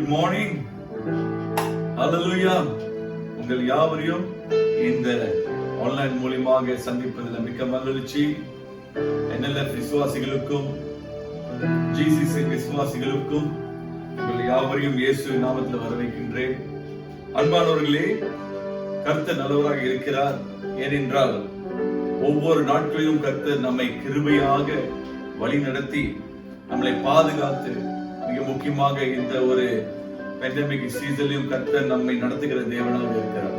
Good morning. ஹல்லேலூயா. உங்கள் யாவரையும் இந்த ஆன்லைன் மூலமாக சந்திப்பதில் மிக்க மகிழ்ச்சி. NLF விசுவாசிகளுக்கும் GCC விசுவாசிகளுக்கும் உங்கள் யாவரையும் இயேசுவின் நாமத்தில் வரவேற்கின்றேன். அன்பானவர்களே, கர்த்தர் நல்லவராக இருக்கிறார். ஏனென்றால் ஒவ்வொரு நாட்களிலும் கர்த்தர் நம்மை கிருபையாக வழி நடத்தி நம்மளை பாதுகாத்து, மிக முக்கியமாக இந்த ஒரு பேண்டமிக் சீசனிலும் கர்த்தர் நம்மை நடத்துகிற தேவனாக இருக்கிறார்.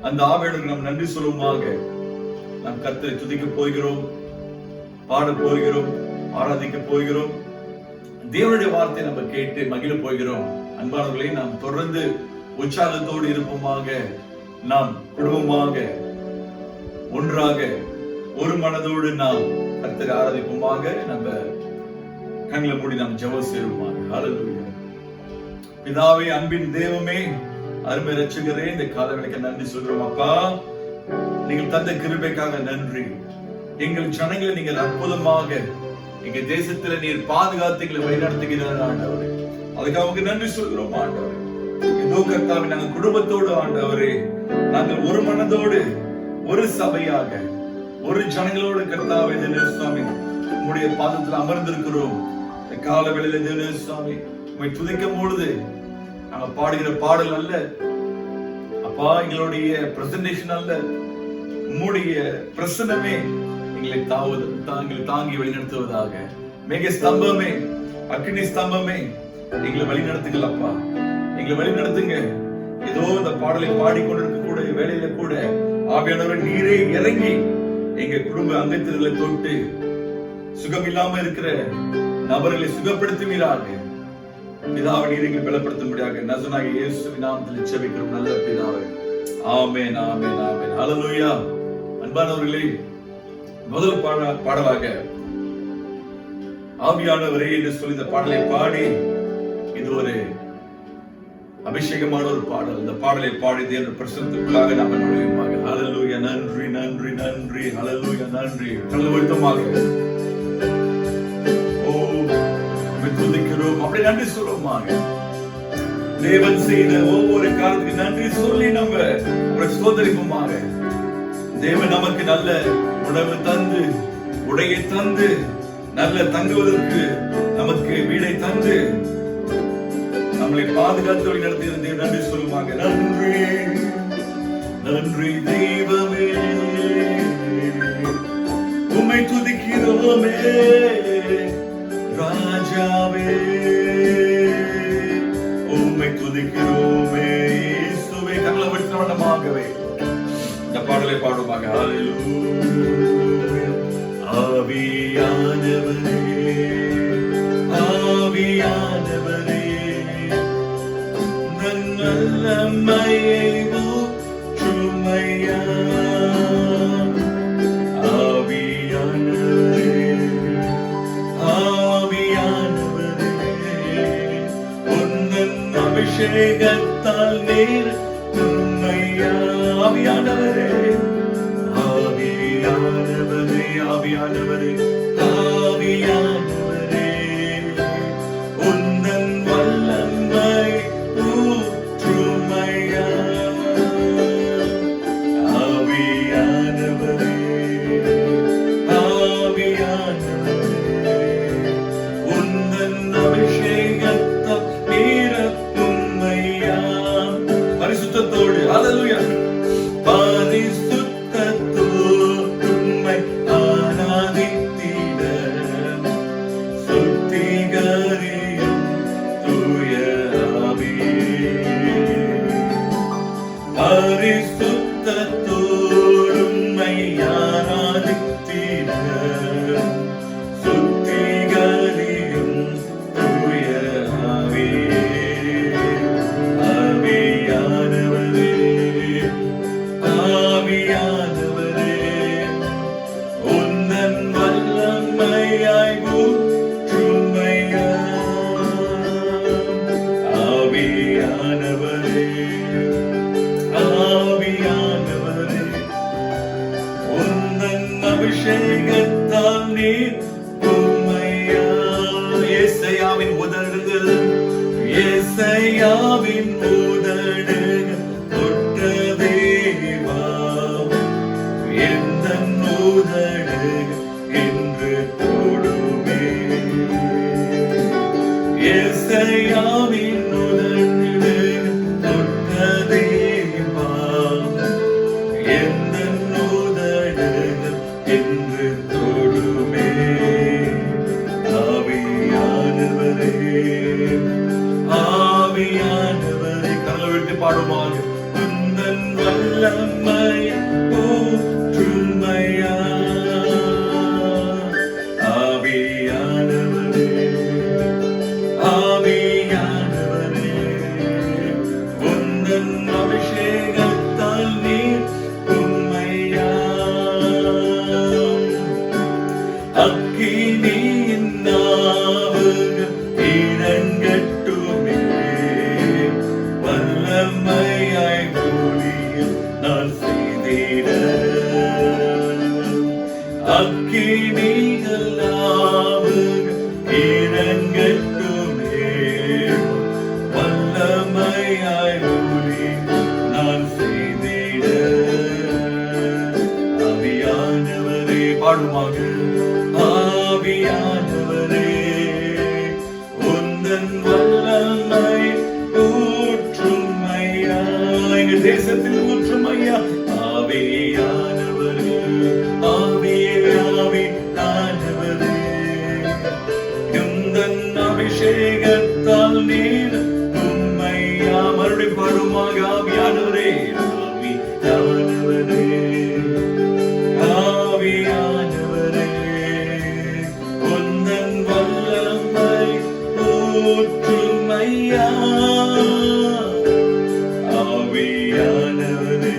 அந்த ஆவியானவருக்கு நாம் நன்றி சொல்லுமாக நாம் கர்த்தரை துதிக்க போகிறோம், பாட போகிறோம், ஆராதிக்க போகிறோம். தேவனுடைய வார்த்தை நம்ம கேட்டு மகிழ போகிறோம். அன்பானவர்களே, நாம் தொடர்ந்து உற்சாகத்தோடு இருப்போமாக. நாம் குடும்பமாக ஒன்றாக ஒரு மனதோடு நாம் கர்த்தரை ஆராதிப்போமாக. நம்ம கண்களை மூடி நாம் ஜெபம் செய்வோமாக. ஹல்லேலூயா. பிதாவே, அன்பின் தேவமே, அருமை ரட்சகரே, இந்த காலவேளைக்கு நன்றி சொல்றோம். அப்பா, நீங்கள் தந்த கிருபைக்காக நன்றி. எங்கள் ஜனங்களை நீங்கள் அற்புதமாக எங்க தேசத்துல நீர் பாதுகாத்து எங்களை வழிநடத்துகிறார் ஆண்டவரே. அதுக்காக நன்றி சொல்கிறோம் ஆண்டவரே. இதோ கர்த்தாவே, நாங்கள் குடும்பத்தோடு ஆண்டவரே, நாங்கள் ஒரு மனதோடு ஒரு சபையாக ஒரு ஜனங்களோடு கர்த்தாவே சுவாமி உம்முடைய பாதத்தில் அமர்ந்திருக்கிறோம். கால வேளையில சுவாமி உம்மை துதிக்கும் பொழுது நாங்க பாடுகிற பாடல் அல்ல அப்பா, எங்களுடைய பிரசன்டேஷன் அல்ல, உம்முடைய பிரசன்னமே எங்களை தாங்கி வழிநடத்துவதாக. மேக ஸ்தம்பமே, அக்னி ஸ்தம்பமே, எங்களை வழிநடத்துங்கள் அப்பா, எங்களை வழிநடத்துங்க. ஏதோ இந்த பாடலை பாடிக்கொண்டிருக்க கூட வேலையில கூட ஆவியானவர் நீரே இறங்கி எங்க குடும்ப அங்கத்தினர்களை தொட்டு சுகம் இல்லாம இருக்கிற நபர்களை சுகப்படுத்துவீராக. பிதாவை நீர் எங்களை பலப்படுத்த முடியாது. நசனாகிய இயேசுவின் நாமத்தில் ஜெபிக்கிறோம் நல்ல பிதாவே. ஆமென், ஆமென், ஆமென். ஹல்லேலூயா. அன்பானவர்களே, முதல் பாடலாக ஆவியானவரே என்று சொல்லி இந்த பாடலை பாடி, இது ஒரு அபிஷேகமான ஒரு பாடல். இந்த பாடலை பாடி தேவனுடைய பிரசன்னத்துக்குள்ளாக நாம் நுழையுமாக. ஹல்லேலூயா. நன்றி, நன்றி, நன்றி. ஹல்லேலூயா. நன்றி. நல்ல துதிக்கிறோம், அப்படி நன்றி சொல்லுவோமாக. தேவன் செய்த ஒவ்வொரு காலத்துக்கு நன்றி சொல்லி நம்ம அவரை சோதரிப்போமாக. தேவன் நமக்கு நல்ல உணவு தந்து, உடையை தந்து, நல்ல தங்குவதற்கு நமக்கு வீடை தந்து, நம்மளை பாதுகாத்து நடத்தி நன்றி சொல்லுவாங்க. நன்றி, நன்றி தெய்வமே, உம்மை துதிக்கிறோமே ராஜாவே, உம்மை துதிக்கிறோமே இயேசுவே. கண்களை விட்டமாகவே இந்த பாடலை பாடுவாங்க. ஹல்லேலூயா. ஆவியானவரே, ஆவியானவரே, நல்லமையை ஊற்றுமையா. அபிஷேகத்தால் நீர் உம்மையா. ஆவியானவரே, ஆவியானவரே, ஆவியானவரே, ஆவியானவரே, உந்தன் வல்லமை ஊற்றுமையா. ஆவியானவரே, ஆவியானவரே, உந்தன் அபிஷேகத்தால் நீர் பரிசுத்தத்தோடு. ஹல்லேலூயா. பரிசுத்தத்தோடு உம்மை ஆராதித்திட சுத்திகரியும் தூய ஆவியே. பரிசுத்தத்தோடு உம்மை ஆராதித்திட சுத்திகரியும் தூய ஆவியே. ஆவியானவரே, உந்தன் வல்லமையாய் ஊற்றுமையா. ஆவியானவரே, ஆவியானவரே, உந்தன் அபிஷேகத்தால் நீர் உம்மையா. ஏசாயாவின் உதடுகள், ஏசாயா வல்லமை ஊற்றுமையா ஆவியானவரே ஆவியானவரே உந்தன் அபிஷேகத்தால் நீர் உம்மையா அக்கினியின் நாவுகள் இறங்கட்டுமே வல்லமையாய் ஊழியம் நான் செய்திட அக்கினிகள் நாவுகள் இறங்கட்டுமே வல்லமையாய் ஊழியம் நான் செய்திட ஆவியானவரே பாடுமாக ஆவியானவரே உந்தன் வல்லமை ஊற்றுமையா எங்க தேசத்தில் ஊற்றுமையா ஆவியானவரே ஆவியானவரே உந்தன் அபிஷேகத்தால் நீர் உம்மையா மறுபடியும் பாடுமாக ஆவியானவரே ஆவியானவரே ஆவியானவரே உந்தன் வல்லமை ஊற்றுமையா ஆவியானவரே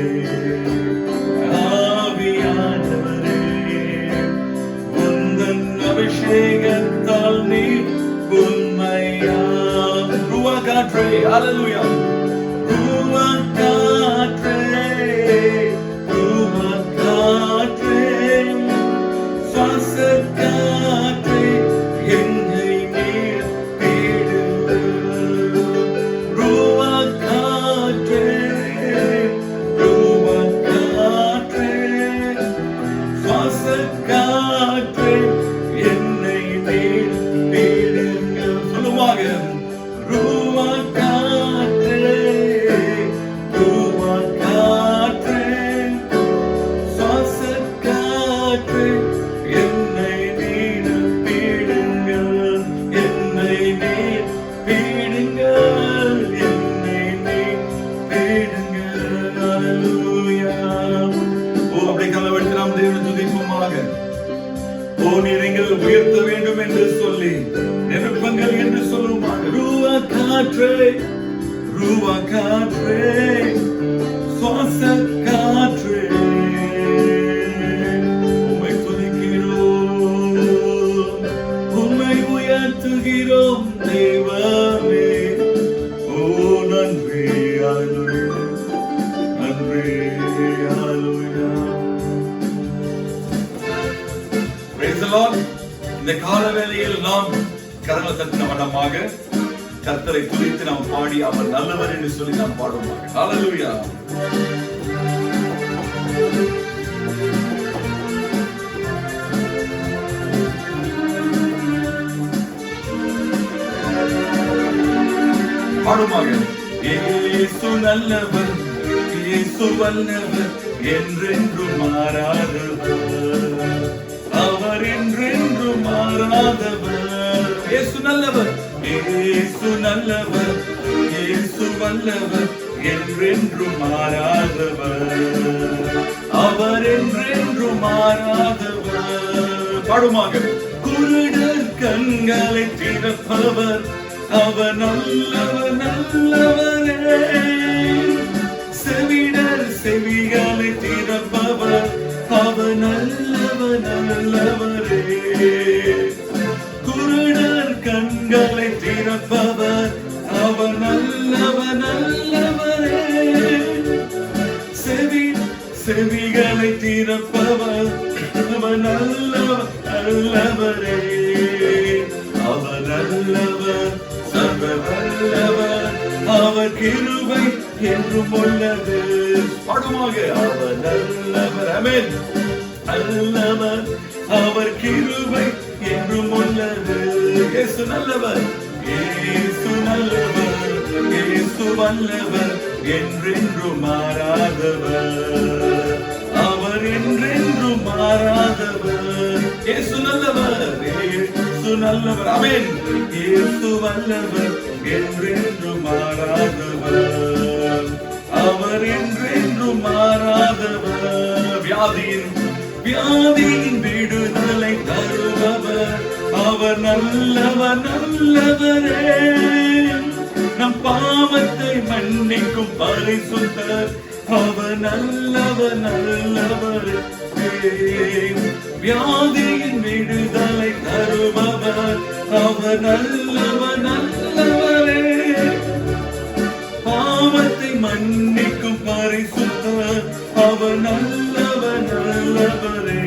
ஆவியானவரே உந்தன் அபிஷேகத்தால் நீ உம்மையா ரூஹ் காற்றே ஹல்லேலூயா ரூஹ் காற்றே ரூஹ் காற்றே சுவாச காற்றே என்னை நீர் தேடு ரூஹ் காற்றே ரூஹ் காற்றே சுவாச காற்றே என்னை நீர் தேடுங்க சொல்லுவாங்க ரூஹ் காற்றே ரூஹ் காற்றே சுவாச காற்றே என்னை நீர் தேடுங்க என்னை நீர் தேடுங்க என்னை நீர் தேடுங்க ஹல்லேலூயா ஓ அப்படி கலவெடுத்து நாம் தேவனை துதிப்போமாக ஓ நீர் எங்களை உயர்த்த வேண்டும் என்று சொல்லி நிரப்பங்கள் என்று சொல்லுவாங்க ரூஹ் காற்றே சுவாச காற்றே உம்மை துதிக்கிறோம் உம்மை உயர்த்துகிறோம் தெய்வமே ஓ நன்றி ஹல்லேலூயா நன்றி ஹல்லேலூயா Praise the Lord. இந்த கால வேளையில் நாம் கரங்களை தட்டின வண்ணமாக கர்த்தரை துதித்து நாம் பாடி அவர் நல்லவர் என்று சொல்லி நாம் பாடுவோம் ஹல்லேலூயா பாடுமாக இயேசு நல்லவர் இயேசு வல்லவர் என்றென்றும் மாறாதவர் அவர் என்றென்றும் மாறாதவர் இயேசு நல்லவர் இயேசு நல்லவர் இயேசு வல்லவர் என்றென்றும் மாறாதவர் அவர் என்றென்றும் மாறாதவர் பாடுமாக குருடர் கண்களை திறப்பவர் அவர் நல்லவர் நல்லவரே செவிடர் செவிகளை திறப்பவர் அவர் நல்லவர் நல்லவரே குருடர் கண்களை திறப்பவர் அவர் நல்லவர் நல்லவரே செவிகளை திறப்பவர் அவர் நல்லவர் நல்லவரே அவர் நல்லவர் சர்வ வல்லவர் அவர் கிருபை என்றும் உள்ளது பாடுமாக அவர் நல்லவர் ஆமென் நல்லவர் அவர் கிருபை என்றும் உள்ளது இயேசு நல்லவர் இயேசு நல்லவர் இயேசு வல்லவர் என்றென்றும் மாறாதவர் அவர் என்றென்றும் மாறாதவர் இயேசு நல்லவர் இயேசு நல்லவர் ஆமென் இயேசு வல்லவர் என்றென்றும் மாறாதவர் அவர் என்றென்றும் என்றென்றும் மாறாதவர். வியாதியின் விடுதலை தருபவர். அவர் நல்லவர் நல்லவரே. நம் பாவத்தை மன்னிக்கும் பரிசுத்தர். அவர் நல்லவர் நல்லவரே. வியாதியின் விடுதலை தருபவர். அவர் நல்லவர் நல்லவரே. பாவத்தை மன்னிக்கும் பரிசுத்தர். அவர் நல்லவர் நல்லவரே.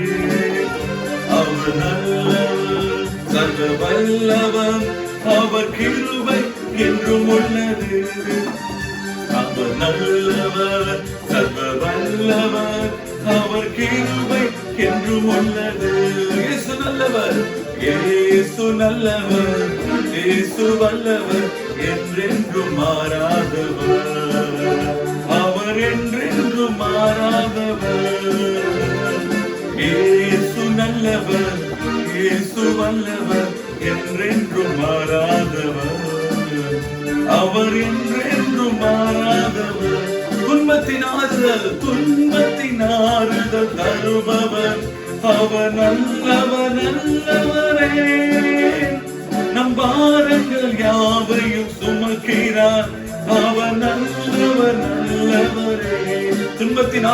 அவர் நல்லவர் சர்வ வல்லவர். அவர் கிருபை என்றும் உள்ளது. அவர் நல்லவர் சர்வ வல்லவர். அவர் கிருபை என்றும் உள்ளது. இயேசு நல்லவர், இயேசு நல்லவர், இயேசு வல்லவர், என்றென்றும் மாறாதவர். அவர் என்றென்றும் மாறாதவர். இயேசு நல்லவர், இயேசு வல்லவர், என்றென்றும் மாறாதவர். அவர் என்றென்றும் மாறாதவர். துன்பத்தின் ஆறுதல் தருபவர். அவர் நல்லவர் நல்லவரே. நம் பாரங்கள் யாவையும் சுமக்கிறார். அவர் நல்லவர் நல்லவரே. துன்பத்தின்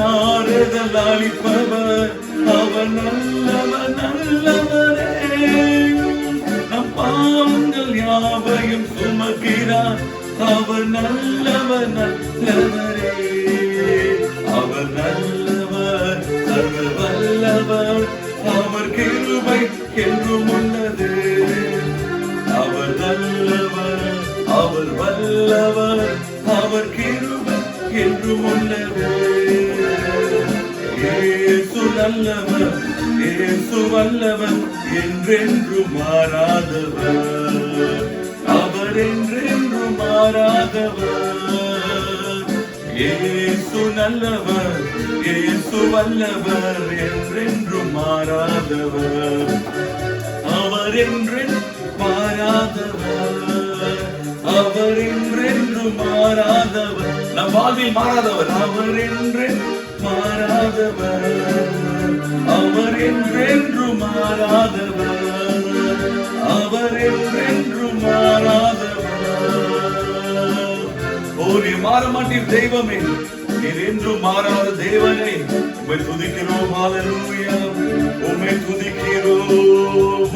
ஆறுதல் அளிப்பவர். அவர் நல்லவர் நல்லவரே. நம் பாவங்கள் யாவையும் சுமக்கிறார். அவர் நல்லவர் நல்லவரே. அவர் நல்லவர் சர்வ வல்லவர். அவர் கிருபை என்றும் உள்ளது. அவர் நல்லவர், அவர் வல்லவர், அவர் கிருபை என்றும் உள்ளது. இயேசு நல்லவர், இயேசு வல்லவர், என்றென்றும் மாறாதவர். அவர் என்றென்றும் மாறாதவர். இயேசு நல்லவர், இயேசு வல்லவர், என்றென்றும் மாறாதவர். அவர் என்றென்றும் மாறாதவர். அவர் என்றென்றும் மாறாதவர். நம் வாழ்வில் மாறாதவர். அவர் என்றென்றும் மாறாதவர். அவர் என்றென்றும் மாறாதவர். அவர் என்றென்றும் மாறாதவர். ஓ, நீ மாற மாட்டீர் தெய்வமே. நீர் என்றும் மாறாத தேவனே, உம்மை துதிக்கிறோம். ஹல்லேலூயா. உம்மை துதிக்கிறோம்,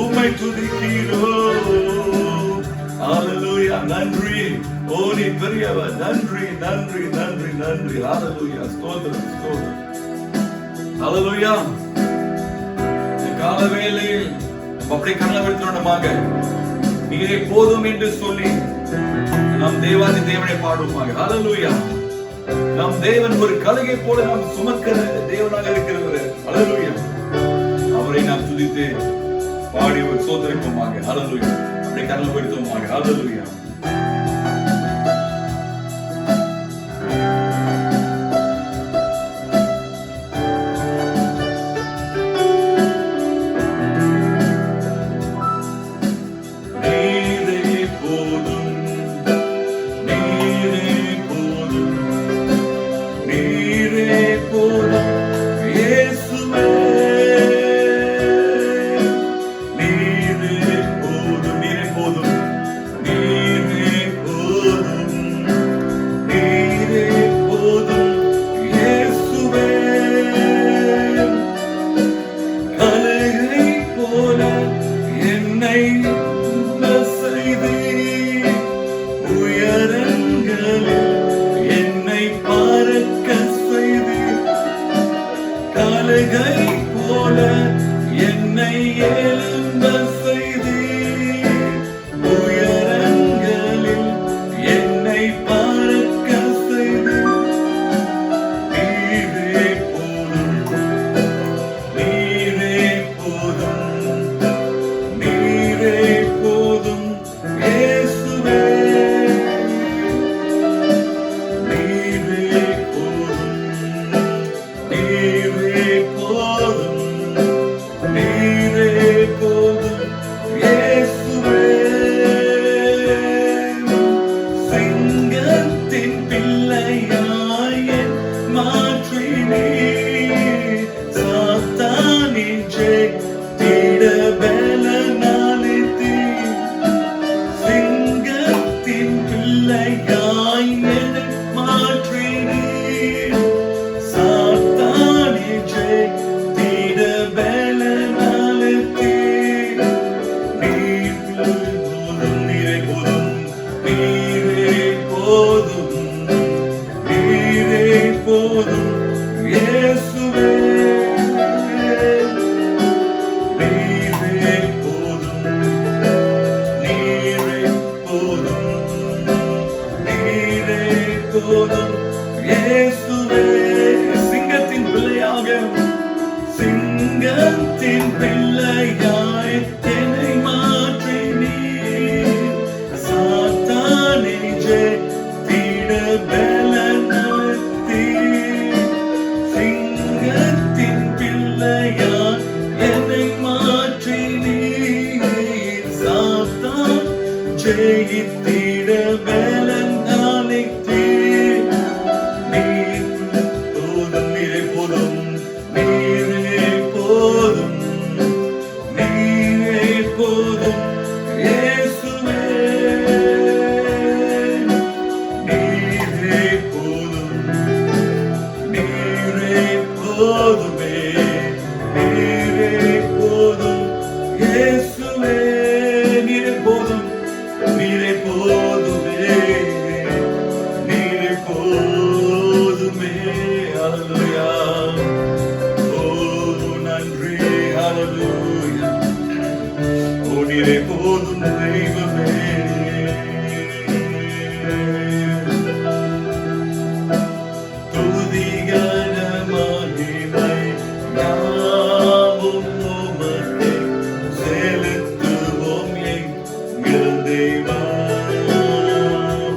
உம்மை துதிக்கிறோம். ஹல்லேலூயா. நன்றி. ஓ, நீ பெரியவர். நன்றி நன்றி நன்றி நன்றி. ஹல்லேலூயா. ஸ்தோத்திரம் ஸ்தோத்திரம். ஹல்லேலூயா. இந்த கால வேளையில் அப்படியே கண்ணவர்த்தனமாக நீரே போதும் என்று சொல்லி நாம் தேவாதி தேவனை பாடுவோமாக. ஹல்லேலூயா. நம் தேவன் ஒரு கழுகை போல நாம் சுமக்கிற தேவனாக இருக்கிறவர். ஹல்லேலூயா. அவரை நாம் துதித்து பாடி ஒரு ஸ்தோத்திரிப்போமாக. ஹல்லேலூயா. அப்படியே கண்ணவர்த்தனமாக. ஹல்லேலூயா. நீரே இயேசுவே நீரே போதும், நீரே போதும், நீரே போதும் இயேசுவே. சிங்கத்தின் பிள்ளையாக, சிங்கத்தின் பிள்ளையாய் என்னை மாற்றி நீர் சாத்தானை ஜெயித்திட பலன் அளித்தீர். சிங்கத்தின் பிள்ளையாய் என்னை மாற்றி நீர் சாத்தான் ஜெயித்திட பலன் அளித்தீர். நீர் போதும், நீரே போதும், நீரே போதும், நீரே போதும் இயேசுவே. நீரே போதும், நீரே போதுமே, நீரே போதும் இயேசுவே. நீரே போதும், நீரே போதுமே, நீரே போதுமே. ஹல்லேலூயா. ஓ நன்றி, ஹல்லேலூயா. ஓ நீரே போதும் தெய்வமே. துதி கன மகிமை யாவும் உமக்கே செலுத்துவோம் எங்கள் தேவா.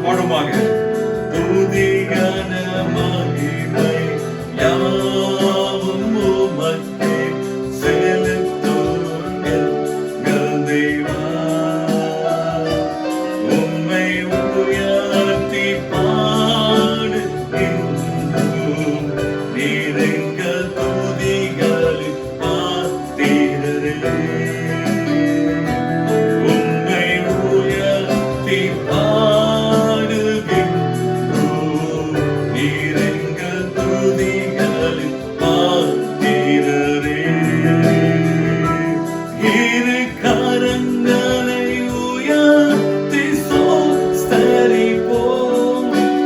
பாடுமாக. துதி கன மகிமை யாவும் உமக்கே செலுத்துவோம் எங்கள் தேவா. உம்மை உயர்த்தி பாடுகின்றோம், நீர் எங்கள் துதிகளின் பாத்திரரே. உம்மை உயர்த்தி பாடுகின்றோம், நீர் எங்கள் துதிகளின் பாத்திரரே. இரு கரங்களை உயர்த்தி ஸ்தோத்தரிப்போம்,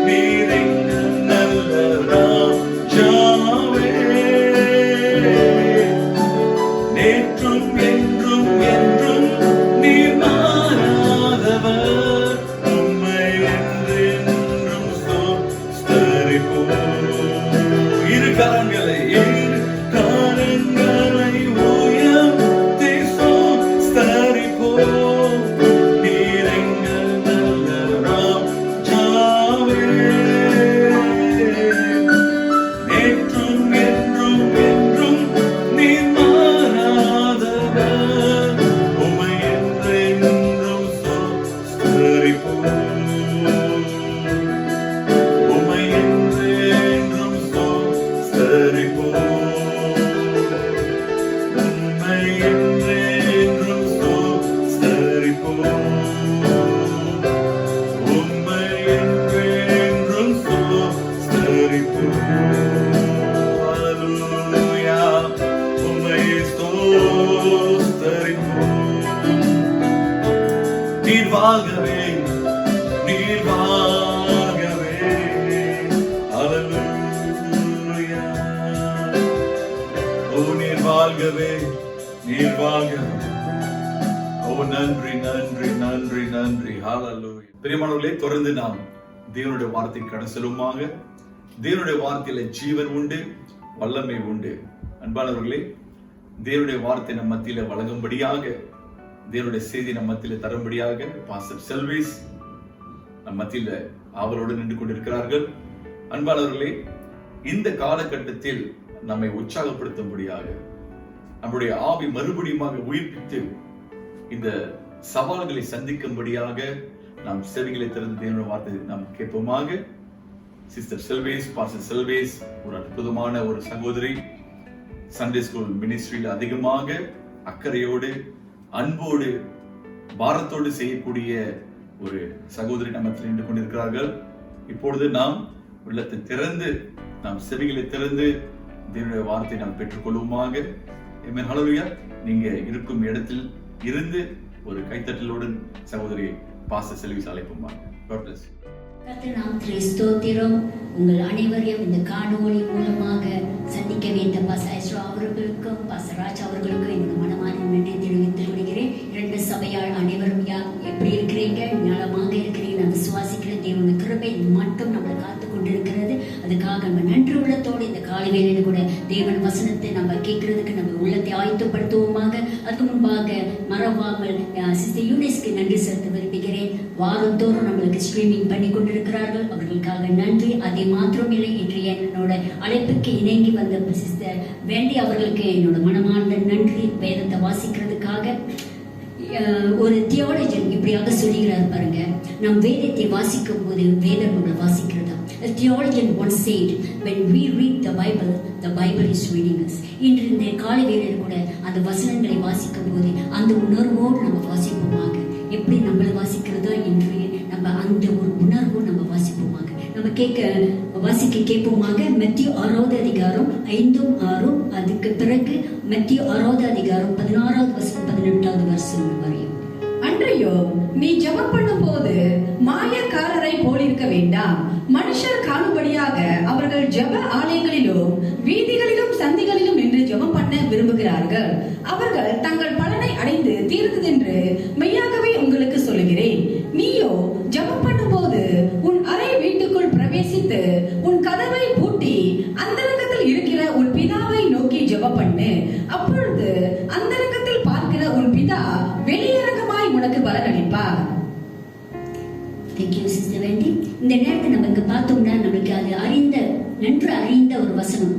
நீர் எங்கள் நல்ல ராஜாவே. நேற்றும் என்றும் என்றும் நீர் மாறாதவர், உம்மை என்றென்றும் ஸ்தோத்தரிப்போம். இரு கரங்களை உயர்த்தி ஸ்தோத்தரிப்போம், நீர் எங்கள் நல்ல ராஜாவே. நேற்றும் என்றும் என்றும் நீர் மாறாதவர், உம்மை என்றென்றும் ஸ்தோத்தரிப்போம், உம்மை என்றென்றும் ஸ்தோத்தரிப்போம், உம்மை என்றென்றும் ஸ்தோத்தரிப்போம், உம்மை என்றென்றும் ஸ்தோத்தரிப்போம். ஹல்லேலூயா. உம்மை ஸ்தோத்தரிப்போம். நீர் வாழ்கவே, நீர் வாழ்கவே. ஹல்லேலூயா. ஓ நீர் வாழ்கவே, நீர் வாழ்கவே. ஓ நன்றி, நன்றி, நன்றி, நன்றி. ஹல்லேலூயா. பிரியமானவர்களே, தொடர்ந்து நாம் தேவனுடைய வார்த்தை கடந்து செல்லுமாக. தேவனுடைய வார்த்தையில ஜீவன் உண்டு, வல்லமை உண்டு. அன்பானவர்களே, தேவனுடைய வார்த்தை நம் மத்தியில வழங்கும்படியாக, தேவனுடைய செய்தி நம் மத்தியில தரும்படியாக பாஸ்டர் செல்விஸ் நம் மத்தியில ஆவலோடு நின்று கொண்டிருக்கிறார்கள். அன்பானவர்களே, இந்த காலகட்டத்தில் நம்மை உற்சாகப்படுத்தும்படியாக, நம்முடைய ஆவி மறுபடியுமாக உயிர்ப்பித்து இந்த சவால்களை சந்திக்கும்படியாக நாம் செவிகளை திறந்து தேவனுடைய வார்த்தை நாம் கேட்போமாக. சிஸ்டர் செல்வேஸ், பாஸ்டர் செல்வேஸ் ஒரு அற்புதமான ஒரு சகோதரி. சண்டே ஸ்கூல் மினிஸ்ட்ரியில் அதிகமாக அக்கறையோடு, அன்போடு, பாரத்தோடு செய்யக்கூடிய ஒரு சகோதரி நம்ம நின்று கொண்டிருக்கிறார்கள். இப்பொழுது நாம் உள்ளத்தை திறந்து, நாம் செவிகளை திறந்து தேவனுடைய வார்த்தை நாம் பெற்றுக்கொள்வோமாக. ஆமென். ஹல்லேலூயா. நீங்க இருக்கும் இடத்தில் இருந்து ஒரு கைத்தட்டலோடு சகோதரி பாஸ்டர் செல்விஸ் அழைப்போமா. God bless you. கர்த்தர் நாமத்திலே ஸ்தோத்திரம். உங்கள் அனைவரையும் இந்த காணொளி மூலமாக அவர்களுக்கும் பாசராஜ் அவர்களுக்கும் என்னோட மனமான நன்றி தெரிவித்துக் கொள்கிறேன். 2 சபையால் அனைவரும் எப்படி இருக்கிறீங்க? நலமாக இருக்கிறீங்க. நான் விசுவாசிக்கிறேன். தேவனுடைய கிருபை மட்டும் நம்மளை காத்து கொண்டிருக்கிறது. அதுக்காக நம்ம நன்றி உள்ளத்தோடு இந்த காலை வேளையில கூட தேவன் வசனத்தை நம்ம கேட்கறதுக்கு நம்ம உள்ளத்தை ஆயத்தப்படுத்துவோமாக. அதுக்கு முன்பாக மறவாமல் சிஸ்டர் யூனிஸ்க்கு நன்றி செலுத்த விரும்புகிறேன். வாரந்தோறும் நம்மளுக்கு ஸ்ட்ரீமிங் பண்ணி கொண்டிருக்கிறார்கள். அவர்களுக்காக நன்றி. அதே மாத்திரம் இல்லை, இன்று என்னோட அழைப்புக்கு இணங்கி வந்த சிஸ்டர் வேண்டி அவர்களுக்கு என்னோட மனமார்ந்த நன்றி. வேதத்தை வாசிக்கிறதுக்காக ஒரு தியாலஜன் இப்படியாக சொல்லுகிறார் பாருங்க, நம் வேதத்தை வாசிக்கும் போது வேதம் நம்மளை வாசிக்கிறதா. A theologian once said, when we read the Bible is reading us. இன்று இந்த காலை வேளையில் கூட அந்த வசனங்களை வாசிக்கும் போது அந்த உணர்வோடு நம்ம வாசிப்போமாக. எப்படி நம்மளை வாசிக்கிறதோ என்று நம்ம அந்த ஒரு உணர்வோடு நம்ம வாசிப்போமாக. நம்ம கேட்போமாக. மத்திய 6வது அதிகாரம் 5, 6. அதுக்கு பிறகு மத்திய 6வது அதிகாரம் 16வது வசனம் 18வது வசனம் வரையும். அன்றையோ நீ ஜெபம் பண்ணும் போது மாயக்காரரை போலிருக்க வேண்டாம். மனுஷர் காணும்படியாக அவர்கள் ஜெப ஆலயங்களிலும் வீதிகளிலும் சந்திகளிலும் நின்று ஜெபம் பண்ண விரும்புகிறார்கள். அவர்கள் தங்கள் பலனை அடைந்து தீர்ந்ததென்று மெய்யாகவே உங்களுக்கு சொல்லுகிறேன். நீயோ ஜெபம் பண்ணும் போது உன் அறை வீட்டுக்குள் பிரவேசித்து உன் கதவை பூட்டி அந்தரங்கத்தில் இருக்கிற உன் பிதாவை நோக்கி ஜெபம் பண்ணு. அப்பொழுது அந்தரங்கத்தில் பார்க்கிற உன் பிதா வெளியரங்கமாய் உனக்கு பலனளிப்பார். Thank you, Sister Wendy. இந்த நேரத்தை நமக்கு பார்த்தோம்னா நம்மளுக்கு அது நன்று அறிந்த ஒரு வசனம்.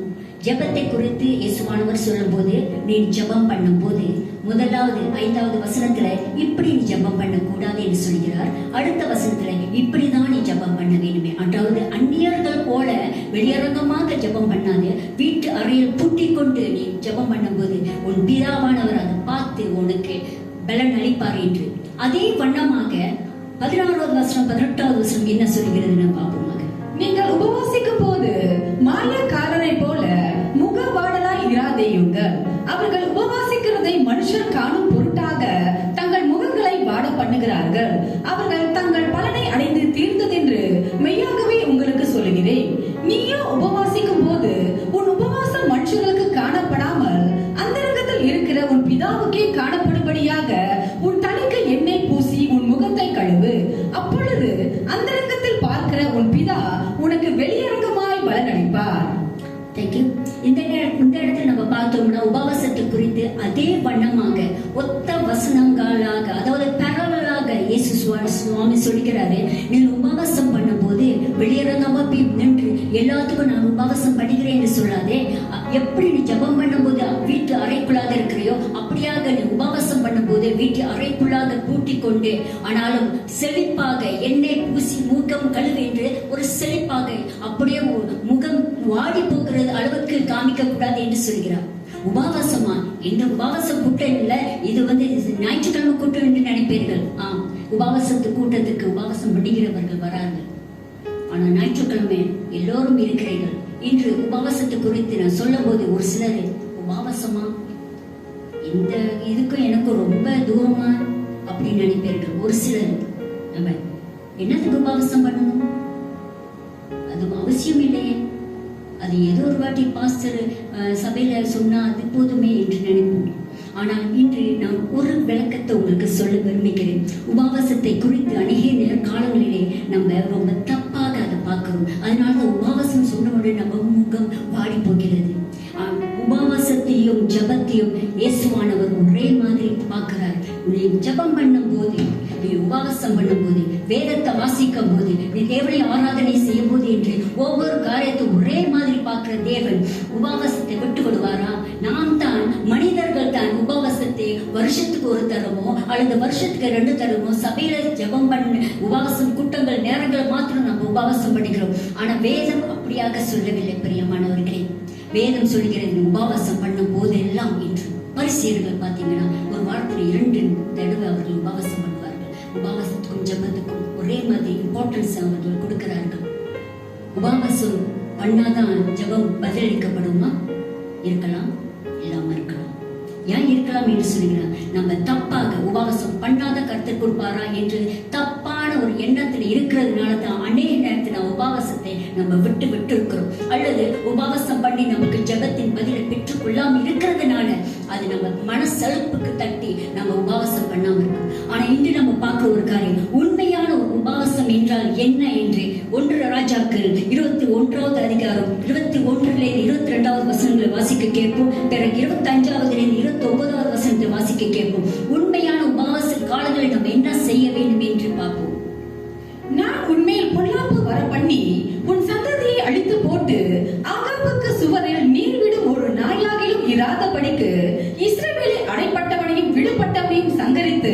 ஜெபத்தை குறித்து இயேசுவானவர் சொல்லும் போது, நீ ஜெபம் பண்ணும் போது முதலாவது 5வது வசனத்துல இப்படி நீ ஜெபம் பண்ண கூடாது என்று சொல்கிறார். அடுத்த வசனத்துல இப்படிதான் நீ ஜெபம் பண்ண வேண்டுமே. அதாவது அந்நியர்கள் போல வெளியரங்கமாக ஜெபம் பண்ணாது, வீட்டு அறையில் பூட்டிக் கொண்டு நீ ஜெபம் பண்ணும் போது உன் பிதாவானவர் அதை பார்த்து உனக்கு பலன் அளிப்பார் என்று. அதே வண்ணமாக 16வது வசனம் 18வது வசனம் என்ன சொல்கிறது பார்ப்போமாக. நீங்கள் உபவாசிக்கும் போது மாயக்காரரை போல முகவாடலாய் இராதேயுங்கள். அவர்கள் உபவாசிக்கிறதை மனுஷர் காணும் பொருட்டாக தங்கள் முகங்களை வாட பண்ணுகிறார்கள். அவர்கள் தங்கள் பலனை அடைந்து தீர்ந்ததென்று மெய்யாகவே உங்களுக்கு சொல்லுகிறேன். நீயோ உபவாசிக்கும் போது உன் உபவாசம் மனுஷர்களுக்கு காணப்படாமல் அந்தரங்கத்தில் இருக்கிற உன் பிதாவுக்கே காணப்படும்படியாக உன் தலைக்கு எண்ணெய் பூசி உன் முகத்தை கழுவு. அப்பொழுது அந்தரங்கத்தில் பார்க்கிற உன் பிதா உனக்கு வெளியரங்கமாய் பலனளிப்பார். இந்த இடத்துல நம்ம பார்த்தோம்னா உபவாசத்தை குறித்து அதே வண்ணமாக ஒத்த வசனங்களாக, அதாவது பரவலாக இயேசு சுவாமி சொல்கிறாரு, நீ உபவாசம் பண்ணும் போது வெளியரங்கமா போய் நின்று எல்லாத்துக்கும் நான் உபவாசம் பண்ணுகிறேன் என்று சொல்லாதே. எப்படி நீ ஜெபம் பண்ணும் போது வீட்டு அறைக்குள்ளாக இருக்கிறியோ அப்படியாக நீ உபவாசம் பண்ணும் போது வீட்டு அறைக்குள்ளாக பூட்டிக் கொண்டு, ஆனாலும் செழிப்பாக எண்ணெய் பூசி முகம் கழுவு என்று ஒரு செழிப்பாக அப்படியே முகம் வாடி போகிறது அளவுக்கு காமிக்க கூடாது என்று சொல்கிறார். உபவாசமா? இந்த உபவாசம் கூட்டம் இல்ல, இது ஞாயிற்றுக்கிழமை கூட்டம் என்று நினைப்பீர்கள். உபவாசத்து கூட்டத்துக்கு உபவாசம் பண்ணுகிறவர்கள் வரார்கள். ஆனா ஞாயிற்றுக்கிழமை எல்லோரும் இருக்கிறீர்கள். இன்று உபவாசத்தை குறித்து நான் சொல்லும் போது ஒரு சிலர் உபவாசமா, இந்த இதுக்கும் எனக்கும் ரொம்ப தூரமா அப்படின்னு நினைப்பீர்கள். ஒரு சிலர் நம்ம என்னத்துக்கு உபவாசம் பண்ணணும், அது அவசியம் இல்லையே, அது ஏதோ ஒரு வாட்டி பாஸ்டர் சபையில சொன்னா அது போதுமே என்று நினைப்போம். ஆனால் இன்று நான் ஒரு விளக்கத்தை உங்களுக்கு சொல்ல விரும்புகிறேன். உபவாசத்தை குறித்து அநேக நேரகாலங்களிலே நம்ம ரொம்ப தப்பாக அதை பார்க்கிறோம். அதனால உபவாசம் சொன்னவுடனே நம்ம முகம் வாடி போகிறது. உபவாசத்தையும் ஜபத்தையும் இயேசுவானவர் ஒரே மாதிரி பார்க்கிறார். நீ ஜபம் பண்ணும் போது, நீ உபவாசம் பண்ணும் போது, வேதத்தை வாசிக்கும் போது, நீ தேவனை ஆராதனை செய்யும் போது என்று ஒவ்வொரு காரியத்தை ஒரே மாதிரி பார்க்கிற தேவன் உபவாசத்தை விட்டு விடுவாரா? நாம் தான் மனிதர்கள் தான் உபவாசத்தை வருஷத்துக்கு ஒரு தரமோ அல்லது வருஷத்துக்கு 2 தரமோ சபையில ஜபம் பண்ண உபவாசம் கூட்டங்கள் நேரங்கள் மாத்திரம் நம்ம உபவாசம் பண்ணிக்கிறோம். ஆனா வேதம் அப்படியாக சொல்லவில்லை பிரியமானவர்களே. வேதம் சொல்கிறது உபவாசம் பண்ணும் போதெல்லாம் என்று. பரிசேயர்கள் பார்த்தீங்கன்னா ஒரு வாரத்தில் 2 தடவை அவர்கள் உபவாசம் பண்ணுவார்கள். உபவாசத்துக்கும் ஜபத்துக்கும் ஒரே மாதிரி இம்பார்ட்டன்ஸ் அவர்கள் கொடுக்கிறார்கள். உபவாசம் பண்ணாதான் ஜபம் பதிலளிக்கப்படுமா? இருக்கலாம், இல்லாம இருக்கலாம். ஏன் இருக்கலாம் என்று சொல்கிறார்? நம்ம தப்பாக உபவாசம் பண்ணாத கர்த்தர் கொடுப்பாரா என்று தப்பான ஒரு எண்ணத்துல இருக்கிறதுனால தான் அநேக நேரத்தில் உபவாசத்தை நம்ம விட்டு இருக்கிறோம். அல்லது உபவாசம் பண்ணி நமக்கு ஜபத்தின் பதிலை பெற்று கொள்ளாம இருக்கிறதுனால அது நம்ம மனசலுப்புக்கு தட்டி நம்ம உபவாசம் பண்ணாம இருக்கோம். ஆனா இன்று நம்ம பார்க்கிற ஒரு காரியம், உண்மையான ஒரு உபவாசம் என்றால் என்ன என்று 1 ராஜாக்கள் 21வது அதிகாரம் 21 22வது வசனங்களை வாசிக்க கேட்போம். பிறகு 25வது 29வது வசனத்தை வாசிக்க கேட்போம். உண்மையான உபவாச காலங்களை நம்ம என்ன செய்ய வேண்டும் என்று பார்ப்போம். நான் உன்மேல் பொல்லாப்பு வர பண்ணி உன் சந்ததியை அழித்து போட்டு ஆகாபுக்கு சுவரில் நீர்விடும் ஒரு நாயாகிலும் இராதபடிக்கு இஸ்ரவேலை அடைப்பட்டவனையும் விடுபட்டவனையும் சங்கரித்து